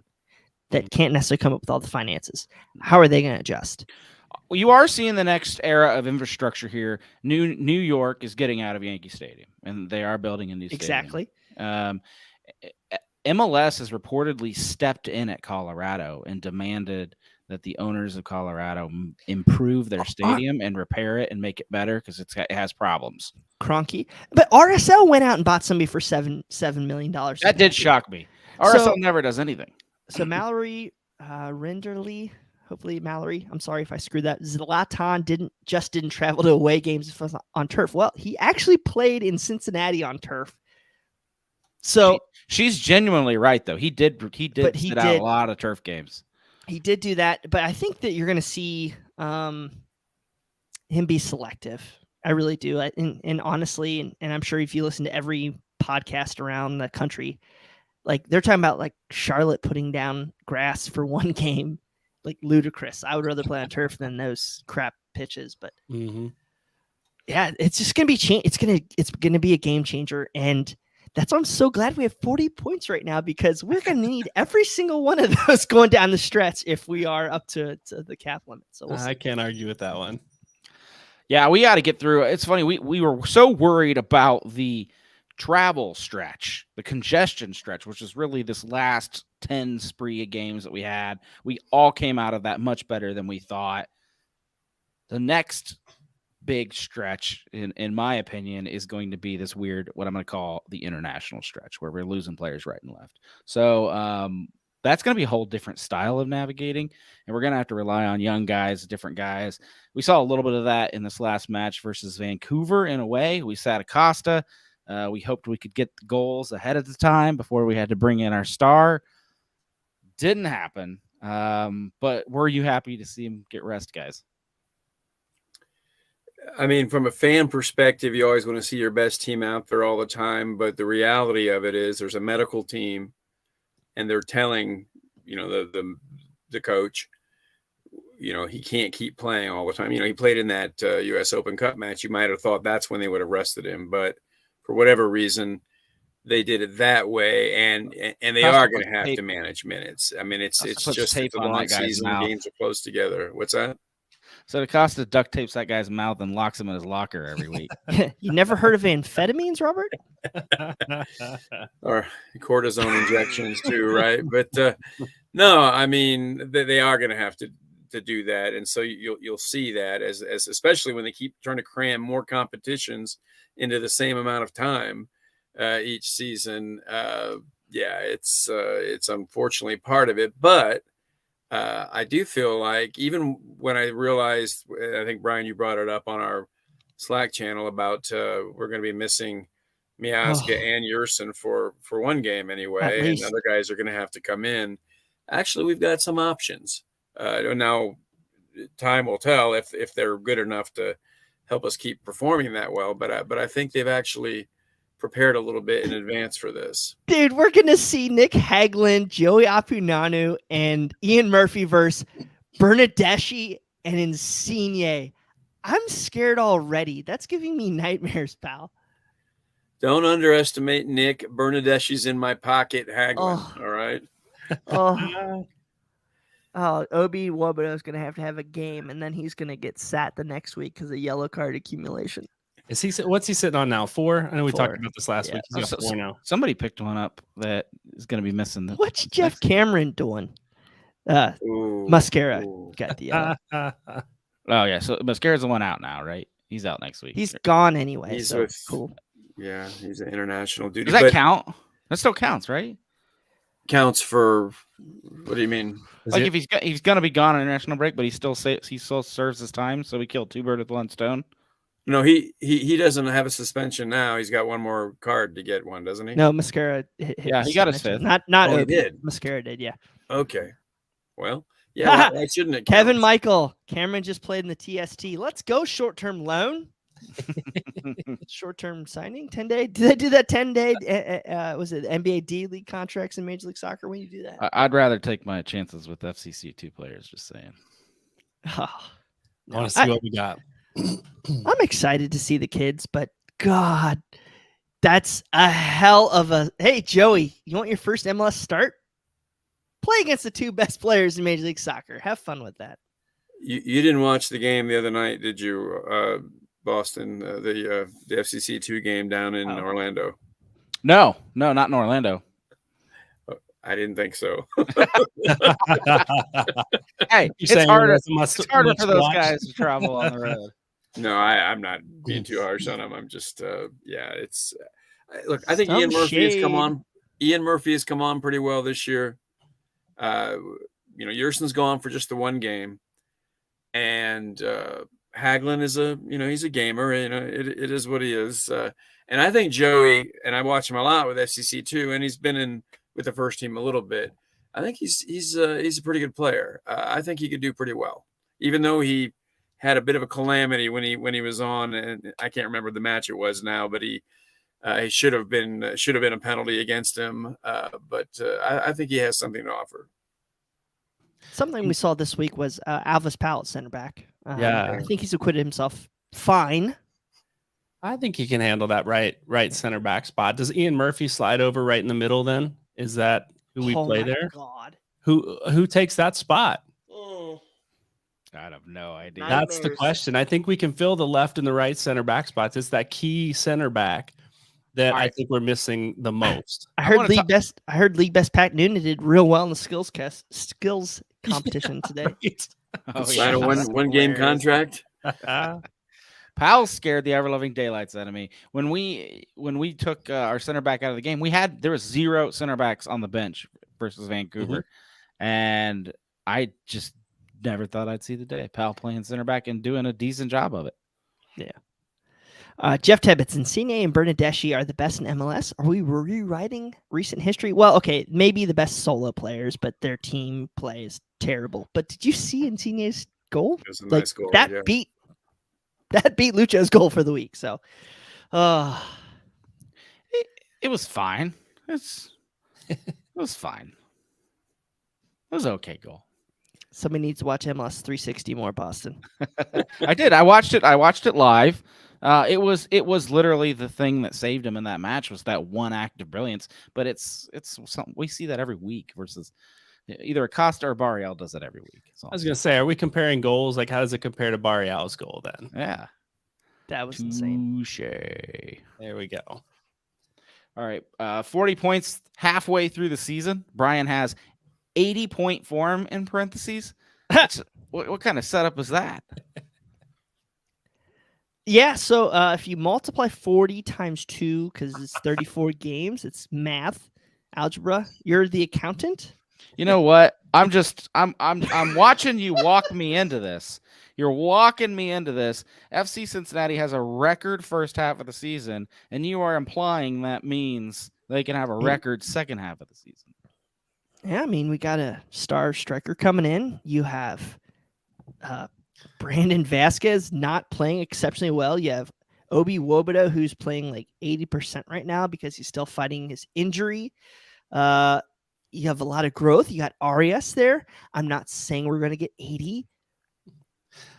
that can't necessarily come up with all the finances? How are they going to adjust? Well, you are seeing the next era of infrastructure here. New York is getting out of Yankee Stadium, and they are building a new stadium. Exactly. MLS has reportedly stepped in at Colorado and demanded that the owners of Colorado improve their stadium and repair it and make it better because it has problems. Cronky. But RSL went out and bought somebody for $7 million. That did shock me. RSL never does anything. So Mallory Renderly, hopefully Mallory, I'm sorry if I screwed that. Zlatan didn't travel to away games on turf. Well, he actually played in Cincinnati on turf. So she's genuinely right, though. He did sit out a lot of turf games. He did do that, but I think that you're going to see him be selective. I really do. And honestly, and I'm sure if you listen to every podcast around the country, like they're talking about like Charlotte putting down grass for one game, like ludicrous. I would rather play on turf than those crap pitches. But yeah, it's just going to be it's going to be a game changer. And that's why I'm so glad we have 40 points right now, because we're going to need every single one of those going down the stretch if we are up to the cap limit. So I can't argue with that one. Yeah, we got to get through. It's funny. We were so worried about the travel stretch, the congestion stretch, which is really this last 10 spree of games that we had. We all came out of that much better than we thought. The next big stretch, in my opinion, is going to be this weird, what I'm going to call the international stretch, where we're losing players right and left. So that's going to be a whole different style of navigating, and we're going to have to rely on young guys, different guys. We saw a little bit of that in this last match versus Vancouver. In a way, we sat Acosta. We hoped we could get the goals ahead of the time before we had to bring in our star. Didn't happen. But were you happy to see him get rest, guys? I mean, from a fan perspective, you always want to see your best team out there all the time. But the reality of it is there's a medical team, and they're telling, the coach, he can't keep playing all the time. He played in that U.S. Open Cup match. You might have thought that's when they would have rested him. But for whatever reason, they did it that way. And they are going to have to manage minutes. I mean, it's just a long season. The games are close together. What's that? So Acosta duct tapes that guy's mouth and locks him in his locker every week. You never heard of amphetamines, Robert? Or cortisone injections too, right? But no, I mean they are going to have to do that, and so you'll see that as especially when they keep trying to cram more competitions into the same amount of time each season. It's unfortunately part of it, but. I do feel like even when I realized, I think, Brian, you brought it up on our Slack channel about we're going to be missing Miazga and Yerson for one game anyway, and other guys are going to have to come in. Actually, we've got some options. Now, time will tell if they're good enough to help us keep performing that well, but I think they've actually prepared a little bit in advance for this. Dude, we're going to see Nick Hagglund, Joey Apunanu, and Ian Murphy versus Bernadeschi and Insigne. I'm scared already. That's giving me nightmares, pal. Don't underestimate Nick. Bernadeschi's in my pocket, Hagglund. All right. Obi Wobodo is going to have a game, and then he's going to get sat the next week because of yellow card accumulation. Is he? What's he sitting on now? 4? I know we 4. talked about this last week. He's got 4 now. Somebody picked one up that is going to be missing. What's Jeff Cameron doing? Mascara got the yellow. Oh yeah, so Mascara's the one out now, right? He's out next week. He's gone anyway. He's so with, cool. Yeah, he's an international duty. Does that count? That still counts, right? Counts for what do you mean? Like if he's gonna be gone on international break, but he still serves his time, so we killed 2 birds with 1 stone. No, he doesn't have a suspension now. He's got one more card to get one, doesn't he? No, Mascara. Yeah, he got his 5th. Not he Obi. did. Mascara did. Yeah. Okay. Well, yeah. Why shouldn't it? Kevin Michael Cameron just played in the TST. Let's go short-term loan. Short-term signing, 10-day. Did they do that 10-day? Was it NBA D League contracts in Major League Soccer when you do that? I'd rather take my chances with FCC2 players. Just saying. Oh, I want to see what we got. I'm excited to see the kids, but God, that's a hell of a. Hey, Joey, you want your first MLS start? Play against the 2 best players in Major League Soccer. Have fun with that. You didn't watch the game the other night, did you? Boston, the FCC2 game down in Orlando. No, not in Orlando. I didn't think so. Hey, it's harder for those guys to travel on the road. No, I'm not being too harsh on him. I'm just, it's look. I think Some Ian Murphy shade. has come on. Ian Murphy has come on pretty well this year. Yerson's gone for just the 1 game, and Hagglund is he's a gamer. It is what he is. And I think Joey, and I watch him a lot with FCC2, and he's been in with the first team a little bit. I think he's a pretty good player. I think he could do pretty well, even though he had a bit of a calamity when he was on, and I can't remember the match it was now, but he should have been a penalty against him. But I think he has something to offer. Something we saw this week was Alvis Powell, center back. Yeah. I think he's acquitted himself fine. I think he can handle that right center back spot. Does Ian Murphy slide over right in the middle then? Is that who we play there? God. Who takes that spot? I have no idea. That's the question. I think we can fill the left and the right center back spots. It's that key center back that I think we're missing the most. I heard league best Pat Noonan did real well in the skills competition today. Sign a one game contract. Powell scared the ever-loving daylights out of me. When we took our center back out of the game, there was 0 center backs on the bench versus Vancouver, and I just never thought I'd see the day. Powell playing center back and doing a decent job of it. Yeah. Jeff Tebbets, Insigne and Bernadeschi are the best in MLS. Are we rewriting recent history? Well, okay, maybe the best solo players, but their team play is terrible. But did you see Insigne's goal? It was a nice goal. That beat Lucho's goal for the week. So, it was fine. It was fine. It was an okay goal. Somebody needs to watch MLS 360 more, Boston. I did. I watched it live. It was literally the thing that saved him in that match was that one act of brilliance. But it's something we see that every week versus either Acosta or Barrial does it every week. I was gonna say, are we comparing goals? Like, how does it compare to Barrial's goal then? Yeah, that was insane. Touche. There we go. All right, 40 points halfway through the season. Brian has 80-point form in parentheses. What kind of setup is that? Yeah, so if you multiply 40 times 2, because it's 34 games, it's math, algebra. You're the accountant. You know what? I'm watching you walk me into this. You're walking me into this. FC Cincinnati has a record first half of the season, and you are implying that means they can have a record second half of the season. Yeah, I mean, we got a star striker coming in. You have Brandon Vasquez not playing exceptionally well. You have Obi Wobodo, who's playing like 80% right now because he's still fighting his injury. You have a lot of growth. You got Arias there. I'm not saying we're going to get 80,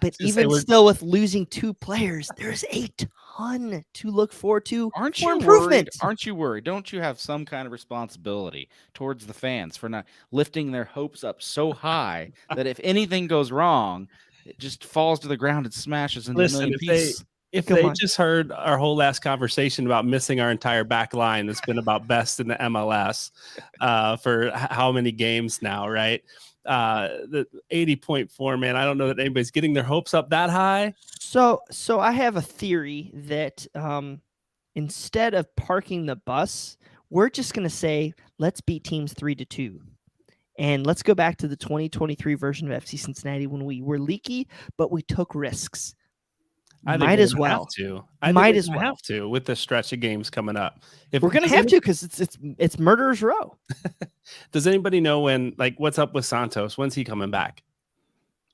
but even still with losing 2 players, there's a ton to look forward to. Aren't for you improvement. worried? Aren't you worried? Don't you have some kind of responsibility towards the fans for not lifting their hopes up so high that if anything goes wrong, it just falls to the ground and smashes into a million pieces? If they just heard our whole last conversation about missing our entire back line that's been about best in the MLS for how many games now, right? The 80.4, man, I don't know that anybody's getting their hopes up that high. So I have a theory that instead of parking the bus, we're just going to say, let's beat teams 3-2. And let's go back to the 2023 version of FC Cincinnati when we were leaky, but we took risks. Might as well. Might as well have to with the stretch of games coming up. If we're gonna have to, because it's murderer's row. Does anybody know when? Like, what's up with Santos? When's he coming back?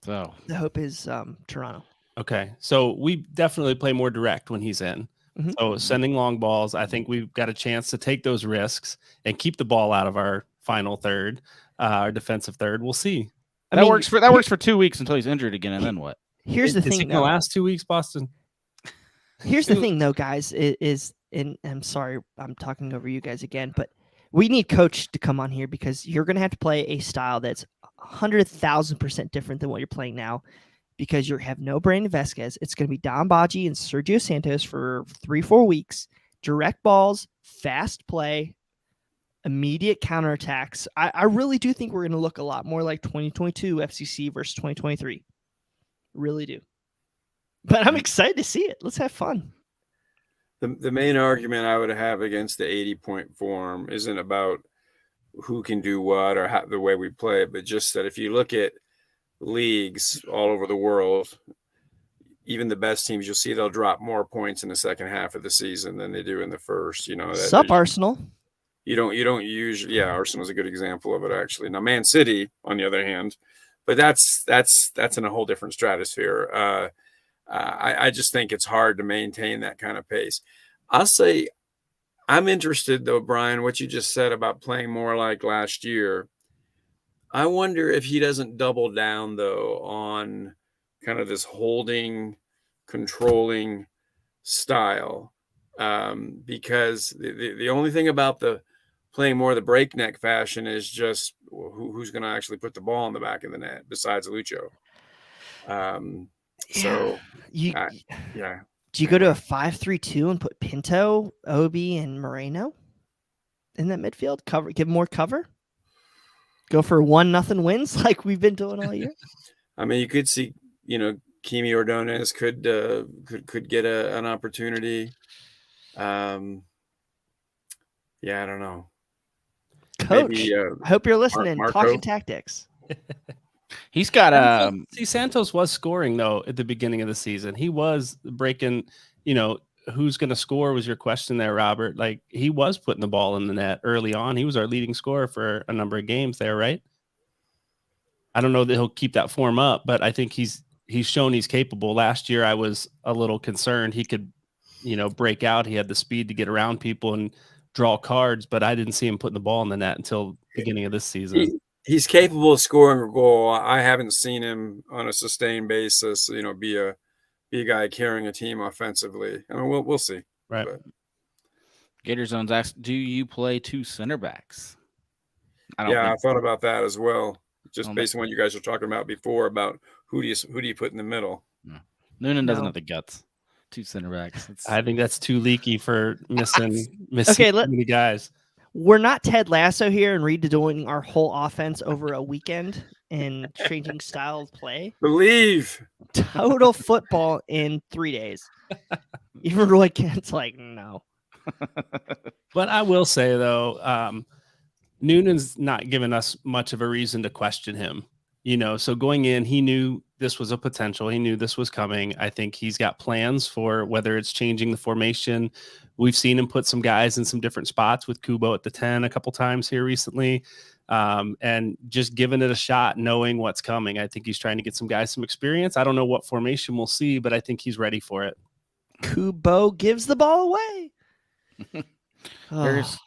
So the hope is Toronto. Okay, so we definitely play more direct when he's in. Mm-hmm. So sending long balls, I think we've got a chance to take those risks and keep the ball out of our final third, our defensive third. We'll see. That works for 2 weeks until he's injured again, and then what? Here's the thing. The last 2 weeks, Boston. Here's the thing, though, guys. And I'm sorry, I'm talking over you guys again, but we need coach to come on here because you're going to have to play a style that's 100,000% different than what you're playing now. Because you have no Brandon Vasquez. It's going to be Don Badji and Sergio Santos for 3-4 weeks. Direct balls, fast play, immediate counterattacks. I really do think we're going to look a lot more like 2022 FCC versus 2023. Really do. But I'm excited to see it. Let's have fun. The main argument I would have against the 80-point form isn't about who can do what or how, the way we play it, but just that if you look at leagues all over the world, even the best teams, you'll see they'll drop more points in the second half of the season than they do in the first. You know, sup Arsenal. You don't usually. Yeah, Arsenal's a good example of it actually. Now, Man City, on the other hand, but that's in a whole different stratosphere. I just think it's hard to maintain that kind of pace. I'll say I'm interested though, Brian, what you just said about playing more like last year. I wonder if he doesn't double down, though, on kind of this holding, controlling style. Because the only thing about the playing more of the breakneck fashion is just who's going to actually put the ball in the back of the net besides Lucho. Do you go to a 5-3-2 and put Pinto, Obi, and Moreno in that midfield? Give more cover? Go for 1-0 wins like we've been doing all year. I mean, you could see, Kimi Ordonez could get an opportunity. I don't know. Coach, maybe, I hope you're listening. Talking tactics. He's got see, Santos was scoring though at the beginning of the season. He was breaking. Who's going to score was your question there, Robert. Like, he was putting the ball in the net early on. He was our leading scorer for a number of games there, right? I don't know that he'll keep that form up, but I think he's shown he's capable. Last year, I was a little concerned he could, break out. He had the speed to get around people and draw cards, but I didn't see him putting the ball in the net until the beginning of this season. He's capable of scoring a goal. I haven't seen him on a sustained basis, be a guy carrying a team offensively. I mean, we'll see. Right. But Gator Zones asked, do you play 2 center backs? I thought about that as well. Just based on what you guys were talking about before about who do you put in the middle. No. Noonan doesn't have the guts. 2 center backs. I think that's too leaky for missing many guys. We're not Ted Lasso here and redoing our whole offense over a weekend and changing style of play. Believe. Total football in 3 days. Even Roy Kent's like, no. But I will say, though, Noonan's not giving us much of a reason to question him. So going in, he knew this was a potential. He knew this was coming. I think he's got plans for whether it's changing the formation. We've seen him put some guys in some different spots with Kubo at the 10 a couple times here recently. And just giving it a shot, knowing what's coming. I think he's trying to get some guys some experience. I don't know what formation we'll see, but I think he's ready for it. Kubo gives the ball away. There's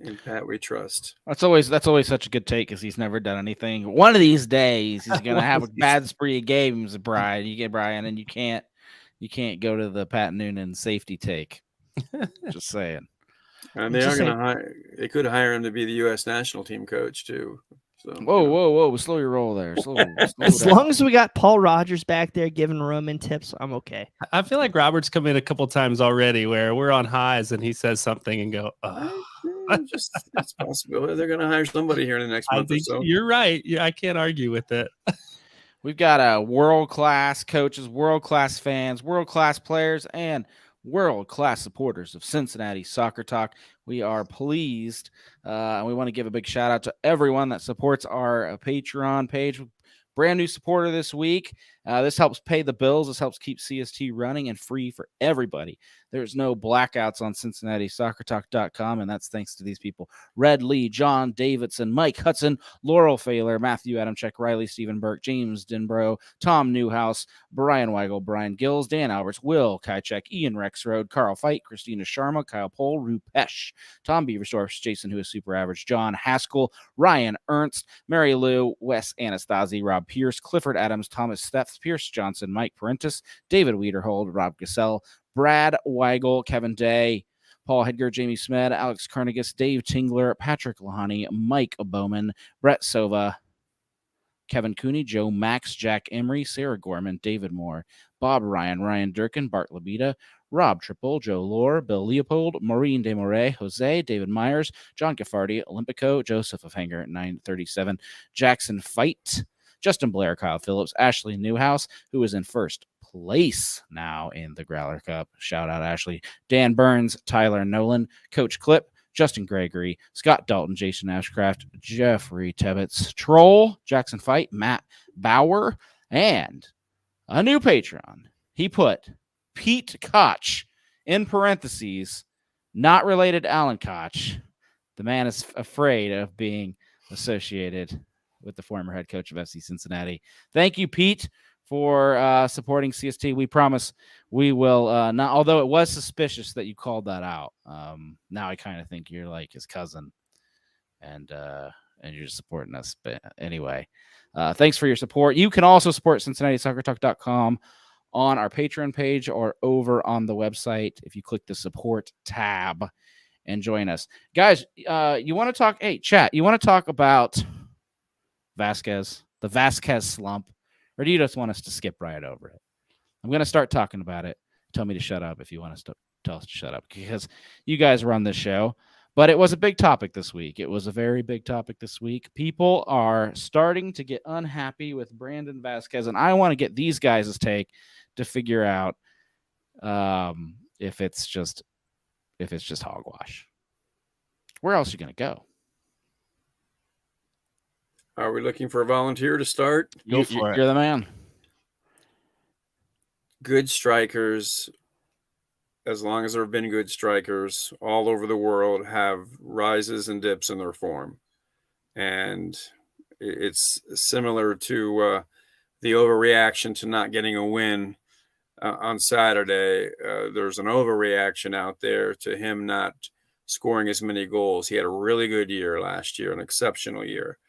In Pat, we trust. That's always such a good take because he's never done anything. One of these days he's gonna have a bad spree of games, Brian. And you can't go to the Pat Noonan safety take. Just saying. And they are going to hire. They could hire him to be the U.S. national team coach too. So, whoa! Slow your roll there. Slow As down. long as we got Paul Rogers back there giving Roman tips, I'm okay. I feel like Robert's come in a couple times already where we're on highs and he says something and go, oh. Just it's possible they're going to hire somebody here in the next month or so. You're right. Yeah, I can't argue with it. We've got world-class coaches, world-class fans, world-class players, and world-class supporters of Cincinnati Soccer Talk. We are pleased, and we want to give a big shout-out to everyone that supports our Patreon page. Brand new supporter this week. This helps pay the bills. This helps keep CST running and free for everybody. There's no blackouts on CincinnatiSoccerTalk.com, and that's thanks to these people. Red Lee, John Davidson, Mike Hudson, Laurel Failer, Matthew Adamczyk, Riley Stephen Burke, James Denbrough, Tom Newhouse, Brian Weigel, Brian Gills, Dan Alberts, Will Kychek, Ian Rexroad, Carl Fight, Christina Sharma, Kyle Pohl, Rupesh, Tom Beaversdorf, Jason, who is super average, John Haskell, Ryan Ernst, Mary Lou, Wes Anastasi, Rob Pierce, Clifford Adams, Thomas Steffs, Pierce Johnson, Mike Parentis, David Wiederhold, Rob Gassell, Brad Weigel, Kevin Day, Paul Hedger, Jamie Smed, Alex Kernigas, Dave Tingler, Patrick Lahani, Mike Bowman, Brett Sova, Kevin Cooney, Joe Max, Jack Emery, Sarah Gorman, David Moore, Bob Ryan, Ryan Durkin, Bart Labita, Rob Triple, Joe Lohr, Bill Leopold, Maureen DeMoray, Jose, David Myers, John Gaffardi, Olympico, Joseph of Hanger at 937, Jackson Fight, Justin Blair, Kyle Phillips, Ashley Newhouse, who is in first place now in the Growler Cup. Shout out Ashley. Dan Burns, Tyler Nolan, Coach Clip, Justin Gregory, Scott Dalton, Jason Ashcraft, Jeffrey Tebbets, Troll, Jackson Fight, Matt Bauer, and a new patron. He put Pete Koch in parentheses, not related to Alan Koch. The man is afraid of being associated with the former head coach of FC Cincinnati. Thank you, Pete, for supporting CST. We promise we will not, although it was suspicious that you called that out. Now I kind of think you're like his cousin and you're supporting us. But anyway, thanks for your support. You can also support CincinnatiSoccerTalk.com on our Patreon page or over on the website if you click the support tab and join us. Guys, you want to talk, hey, chat, you want to talk about Vasquez, the Vasquez slump, or do you just want us to skip right over it? I'm going to start talking about it. Tell me to shut up if you want us to tell us to shut up, because you guys run this show. But it was a big topic this week. It was a very big topic this week. People are starting to get unhappy with Brandon Vasquez, and I want to get these guys' take to figure out if it's just hogwash. Where else are you going to go? Are we looking for a volunteer to start? You're the man. Good strikers, as long as there have been good strikers all over the world, have rises and dips in their form. And it's similar to the overreaction to not getting a win on Saturday. There's an overreaction out there to him not scoring as many goals. He had a really good year last year, an exceptional year.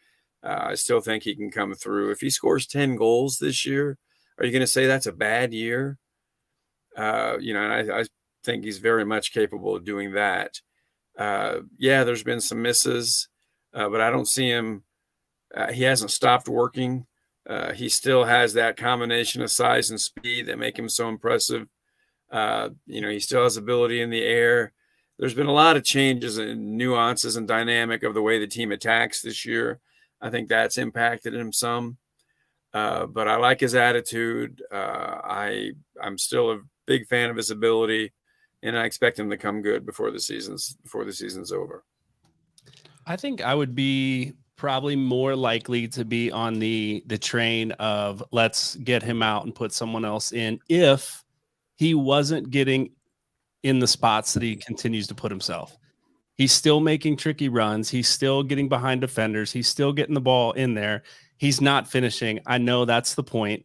I still think he can come through. If he scores 10 goals this year, are you going to say that's a bad year? I think he's very much capable of doing that. Yeah, there's been some misses, but I don't see him. He hasn't stopped working. He still has that combination of size and speed that make him so impressive. He still has ability in the air. There's been a lot of changes and nuances and dynamic of the way the team attacks this year. I think that's impacted him some, but I like his attitude. I'm still a big fan of his ability, and I expect him to come good before the season's over. I think I would be probably more likely to be on the train of let's get him out and put someone else in if he wasn't getting in the spots that he continues to put himself. He's still making tricky runs. He's still getting behind defenders. He's still getting the ball in there. He's not finishing. I know that's the point.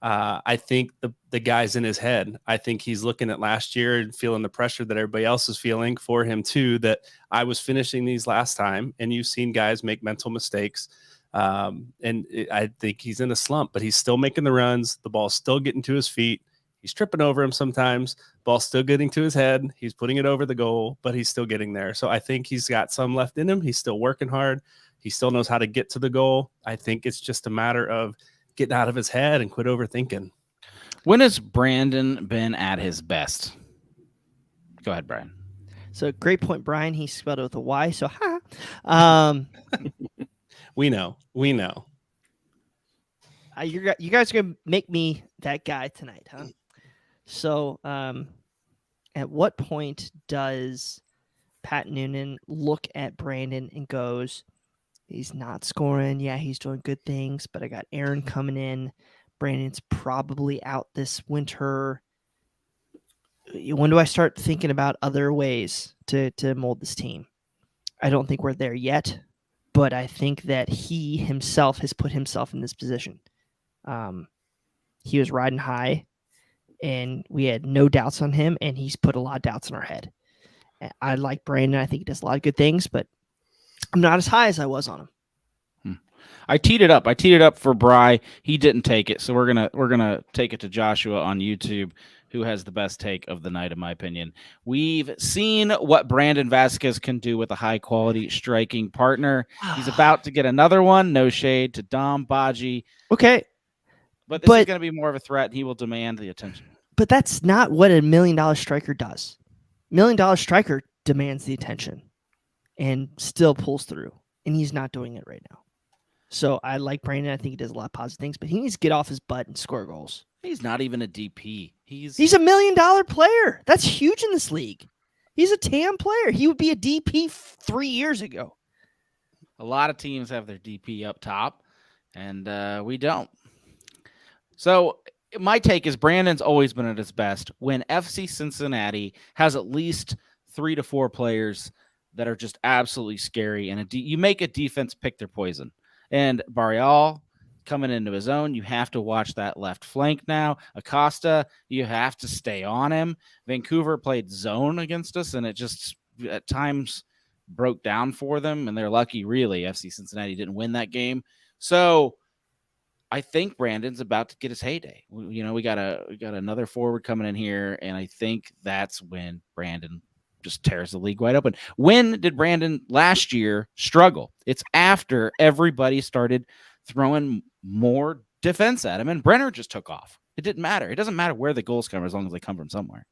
I think the guy's in his head. I think he's looking at last year and feeling the pressure that everybody else is feeling for him too, that I was finishing these last time, and you've seen guys make mental mistakes. I think he's in a slump, but he's still making the runs. The ball's still getting to his feet. He's tripping over him sometimes. Ball's still getting to his head. He's putting it over the goal, but he's still getting there. So I think he's got some left in him. He's still working hard. He still knows how to get to the goal. I think it's just a matter of getting out of his head and quit overthinking. When has Brandon been at his best? Go ahead, Brian. So great point, Brian. He spelled it with a Y. So We know. you guys are gonna make me that guy tonight, huh? So at what point does Pat Noonan look at Brandon and goes, he's not scoring? Yeah, he's doing good things, but I got Aaron coming in. Brandon's probably out this winter. When do I start thinking about other ways to mold this team? I don't think we're there yet, but I think that he himself has put himself in this position. He was riding high, and we had no doubts on him, and he's put a lot of doubts in our head. I like Brandon. I think he does a lot of good things, but I'm not as high as I was on him. I teed it up for Bry. He didn't take it, so we're gonna take it to Joshua on YouTube, who has the best take of the night, in my opinion. We've seen what Brandon Vasquez can do with a high-quality striking partner. He's about to get another one. No shade to Dom Baji. Okay. But this is going to be more of a threat, and he will demand the attention. But that's not what $1 million striker does. $1 million striker demands the attention and still pulls through, and he's not doing it right now. So I like Brandon. I think he does a lot of positive things, but he needs to get off his butt and score goals. He's not even a DP. He's $1 million player. That's huge in this league. He's a TAM player. He would be a DP 3 years ago. A lot of teams have their DP up top, and we don't. So my take is Brandon's always been at his best when FC Cincinnati has at least 3 to 4 players that are just absolutely scary, and you make a defense pick their poison. And Barreal coming into his own, you have to watch that left flank now. Acosta, you have to stay on him. Vancouver played zone against us, and it just at times broke down for them, and they're lucky, really. FC Cincinnati didn't win that game. So I think Brandon's about to get his heyday. We got another forward coming in here, and I think that's when Brandon just tears the league wide open. When did Brandon last year struggle? It's after everybody started throwing more defense at him, and Brenner just took off. It didn't matter. It doesn't matter where the goals come as long as they come from somewhere.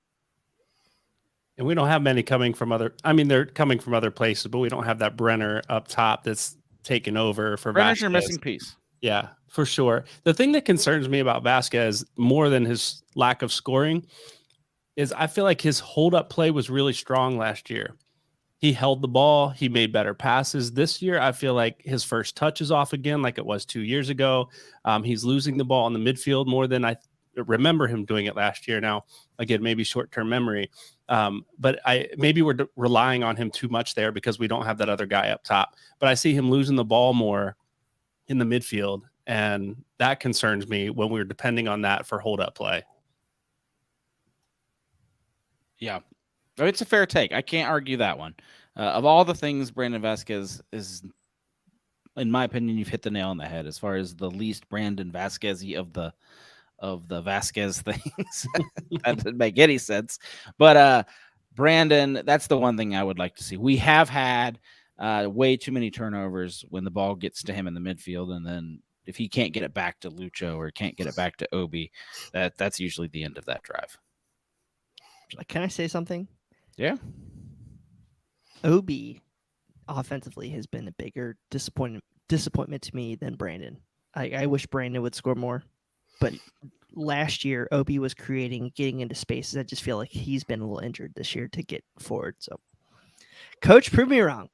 And we don't have many coming from they're coming from other places, but we don't have that Brenner up top that's taken over for Brenner's Vasquez. your missing piece. Yeah, for sure. The thing that concerns me about Vasquez more than his lack of scoring is I feel like his hold-up play was really strong last year. He held the ball. He made better passes. This year, I feel like his first touch is off again like it was 2 years ago. He's losing the ball in the midfield more than I remember him doing it last year. Now, again, maybe short-term memory. But maybe we're relying on him too much there because we don't have that other guy up top. But I see him losing the ball more in the midfield, and that concerns me when we're depending on that for hold-up play. Yeah, it's a fair take. I can't argue that one. Of all the things, Brandon Vasquez is, in my opinion, you've hit the nail on the head as far as the least Brandon Vasquez-y of the Vasquez things. That didn't make any sense. But Brandon, that's the one thing I would like to see. We have had way too many turnovers when the ball gets to him in the midfield, and then if he can't get it back to Lucho or can't get it back to Obi, that's usually the end of that drive. Can I say something? Yeah. Obi offensively has been a bigger disappointment to me than Brandon. I wish Brandon would score more, but last year Obi was getting into spaces. I just feel like he's been a little injured this year to get forward. So, Coach, prove me wrong.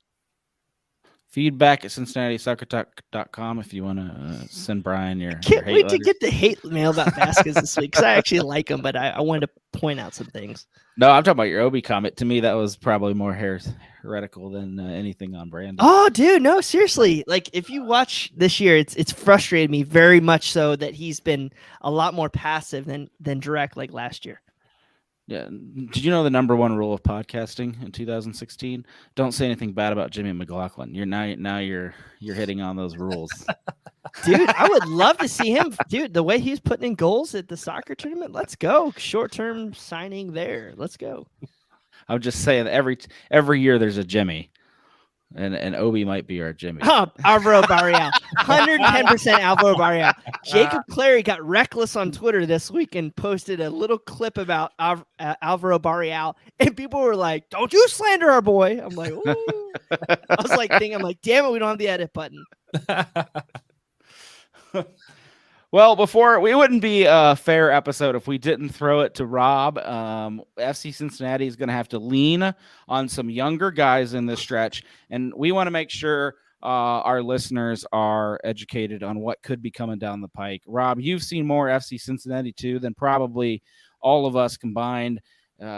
Feedback at CincinnatiSoccerTalk.com if you want to send Brian your Can't hate wait to letters. get the hate mail about Vasquez this week because I actually like him, but I wanted to point out some things. No, I'm talking about your Obi comment. To me, that was probably more heretical than anything on Brandon. Oh, dude, no, seriously. Like, if you watch this year, it's frustrated me very much so that he's been a lot more passive than direct like last year. Yeah. Did you know the number one rule of podcasting in 2016? Don't say anything bad about Jimmy McLaughlin. You're hitting on those rules. Dude, I would love to see him. Dude, the way he's putting in goals at the soccer tournament, let's go. Short-term signing there. Let's go. I'm just saying every year there's a Jimmy. And Obi might be our Jimmy. Oh, Alvaro Barreal. 110% Alvaro Barreal. Jacob Clary got reckless on Twitter this week and posted a little clip about Alvaro Barreal. And people were like, don't you slander our boy. I'm like, ooh. I was like, damn it, we don't have the edit button. Well, we wouldn't be a fair episode if we didn't throw it to Rob. FC Cincinnati is going to have to lean on some younger guys in this stretch, and we want to make sure our listeners are educated on what could be coming down the pike. Rob, you've seen more FC Cincinnati too than probably all of us combined,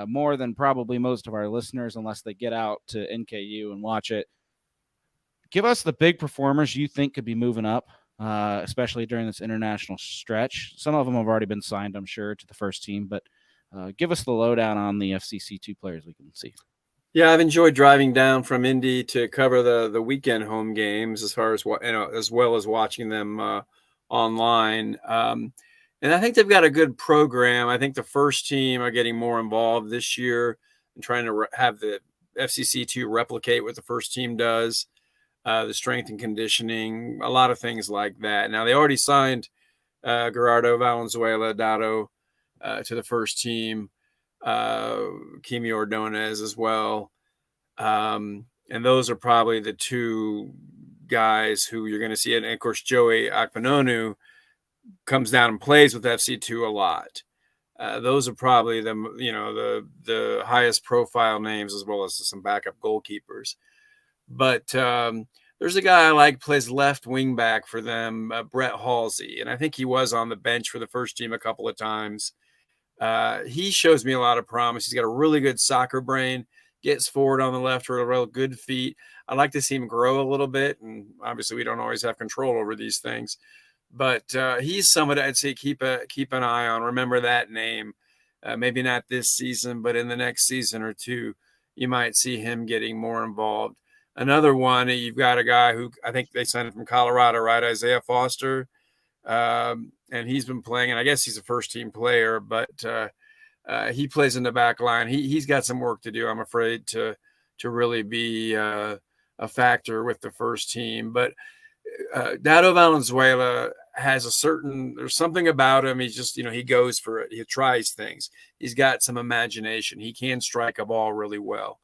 more than probably most of our listeners, unless they get out to NKU and watch it. Give us the big performers you think could be moving up. Especially during this international stretch. Some of them have already been signed, I'm sure, to the first team, but give us the lowdown on the FCC2 players we can see. Yeah, I've enjoyed driving down from Indy to cover the weekend home games as far as as well as watching them online. And I think they've got a good program. I think the first team are getting more involved this year and trying to have the FCC2 replicate what the first team does. The strength and conditioning, a lot of things like that. Now, they already signed Gerardo Valenzuela Dado to the first team, Kimi Ordonez as well. And those are probably the two guys who you're going to see. And, of course, Joey Akpanonu comes down and plays with FC2 a lot. Those are probably the highest profile names, as well as some backup goalkeepers. But there's a guy I like, plays left wing back for them, Brett Halsey. And I think he was on the bench for the first team a couple of times. He shows me a lot of promise. He's got a really good soccer brain, gets forward on the left with a real good feet. I'd like to see him grow a little bit. And obviously we don't always have control over these things. But he's someone I'd say keep an eye on. Remember that name. Maybe not this season, but in the next season or two, you might see him getting more involved. Another one, you've got a guy who I think they signed from Colorado, right? Isaiah Foster. And he's been playing, and I guess he's a first-team player, but he plays in the back line. He's got some work to do, I'm afraid, to really be a factor with the first team. But Dado Valenzuela has there's something about him. He's just, he goes for it. He tries things. He's got some imagination. He can strike a ball really well.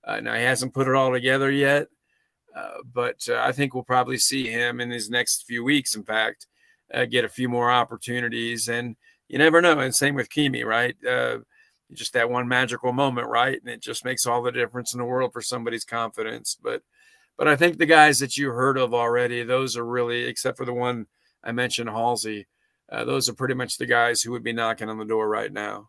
Now, he hasn't put it all together yet, but I think we'll probably see him in his next few weeks, in fact, get a few more opportunities. And you never know. And same with Kimi, right? Just that one magical moment, right? And it just makes all the difference in the world for somebody's confidence. But I think the guys that you heard of already, those are really, except for the one I mentioned, Halsey, those are pretty much the guys who would be knocking on the door right now.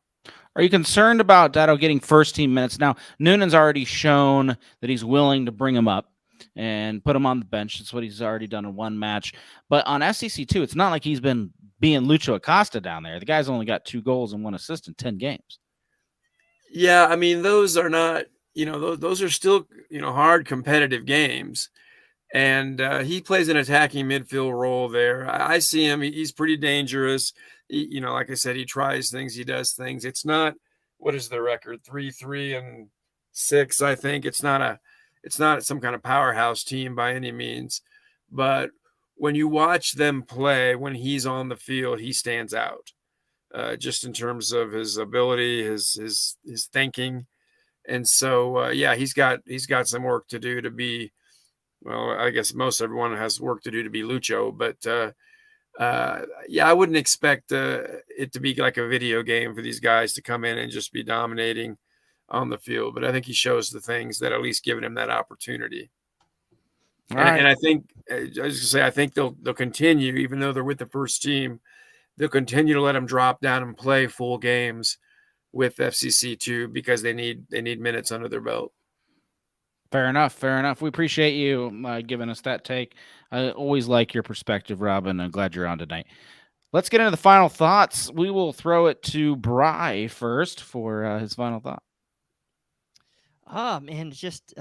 Are you concerned about Dado getting first team minutes? Now, Noonan's already shown that he's willing to bring him up and put him on the bench. That's what he's already done in one match. But on FCC2, it's not like he's been being Lucho Acosta down there. The guy's only got 2 goals and 1 assist in 10 games. Yeah, I mean, those are not, those are still, hard competitive games. And he plays an attacking midfield role there. I see him. He's pretty dangerous. Like I said, he tries things. He does things. It's not, what is the record? 3-3-6, I think. It's not some kind of powerhouse team by any means. But when you watch them play, when he's on the field, he stands out. Just in terms of his ability, his thinking. And so, he's got some work to do to be, well, I guess most everyone has work to do to be Lucho, but I wouldn't expect it to be like a video game for these guys to come in and just be dominating on the field. But I think he shows the things that at least given him that opportunity. All And, right. and I think I was going to say I think they'll continue, even though they're with the first team. They'll continue to let them drop down and play full games with FCC too, because they need minutes under their belt. Fair enough. Fair enough. We appreciate you giving us that take. I always like your perspective, Robin. I'm glad you're on tonight. Let's get into the final thoughts. We will throw it to Bry first for his final thought. Oh man, it's just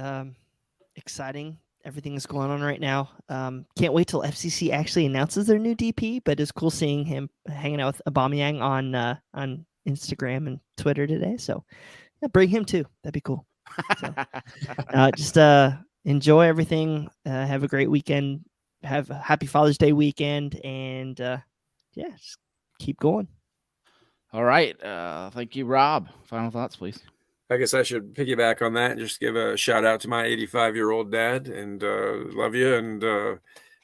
exciting. Everything that's going on right now. Can't wait till FCC actually announces their new DP. But it's cool seeing him hanging out with Aubameyang on Instagram and Twitter today. So yeah, bring him too. That'd be cool. So, just enjoy everything. Have a great weekend. Have a happy Father's Day weekend, and yeah, just keep going. All right. Thank you, Rob. Final thoughts, please. I guess I should piggyback on that and just give a shout out to my 85-year-old dad, and love you, and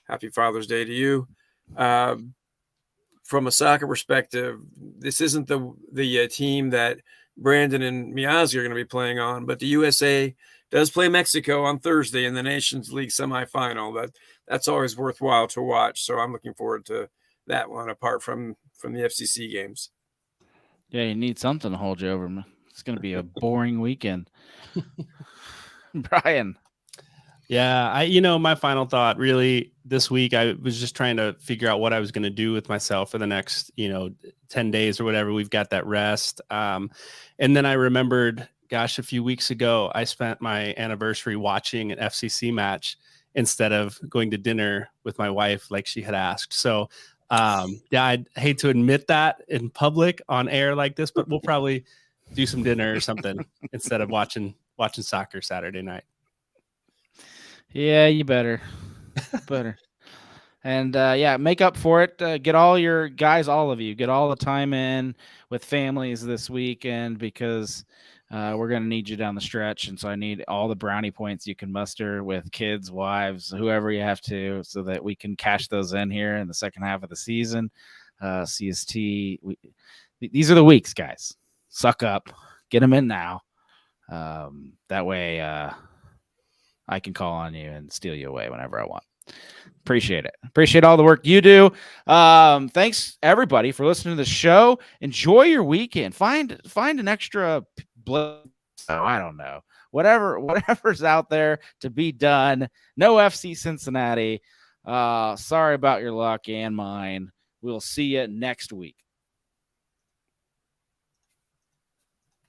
happy Father's Day to you. From a soccer perspective, this isn't the team that Brandon and Miyazi are going to be playing on, but the USA does play Mexico on Thursday in the Nations League semifinal. That's always worthwhile to watch. So I'm looking forward to that one, apart from the FCC games. Yeah, you need something to hold you over. It's going to be a boring weekend. Brian. Yeah, my final thought really this week, I was just trying to figure out what I was going to do with myself for the next, 10 days or whatever. We've got that rest. And then I remembered, gosh, a few weeks ago, I spent my anniversary watching an FCC match instead of going to dinner with my wife like she had asked. So, yeah, I'd hate to admit that in public on air like this, but we'll probably do some dinner or something instead of watching soccer Saturday night. Yeah, you better. And yeah, make up for it. Get all your guys, all of you, get all the time in with families this weekend, because we're going to need you down the stretch. And so I need all the brownie points you can muster with kids, wives, whoever you have to, so that we can cash those in here in the second half of the season. CST, these are the weeks, guys. Suck up. Get them in now. That way I can call on you and steal you away whenever I want. Appreciate it. Appreciate all the work you do. Thanks everybody for listening to the show. Enjoy your weekend. Find an extra I don't know. Whatever's out there to be done. No FC Cincinnati. Sorry about your luck and mine. We'll see you next week.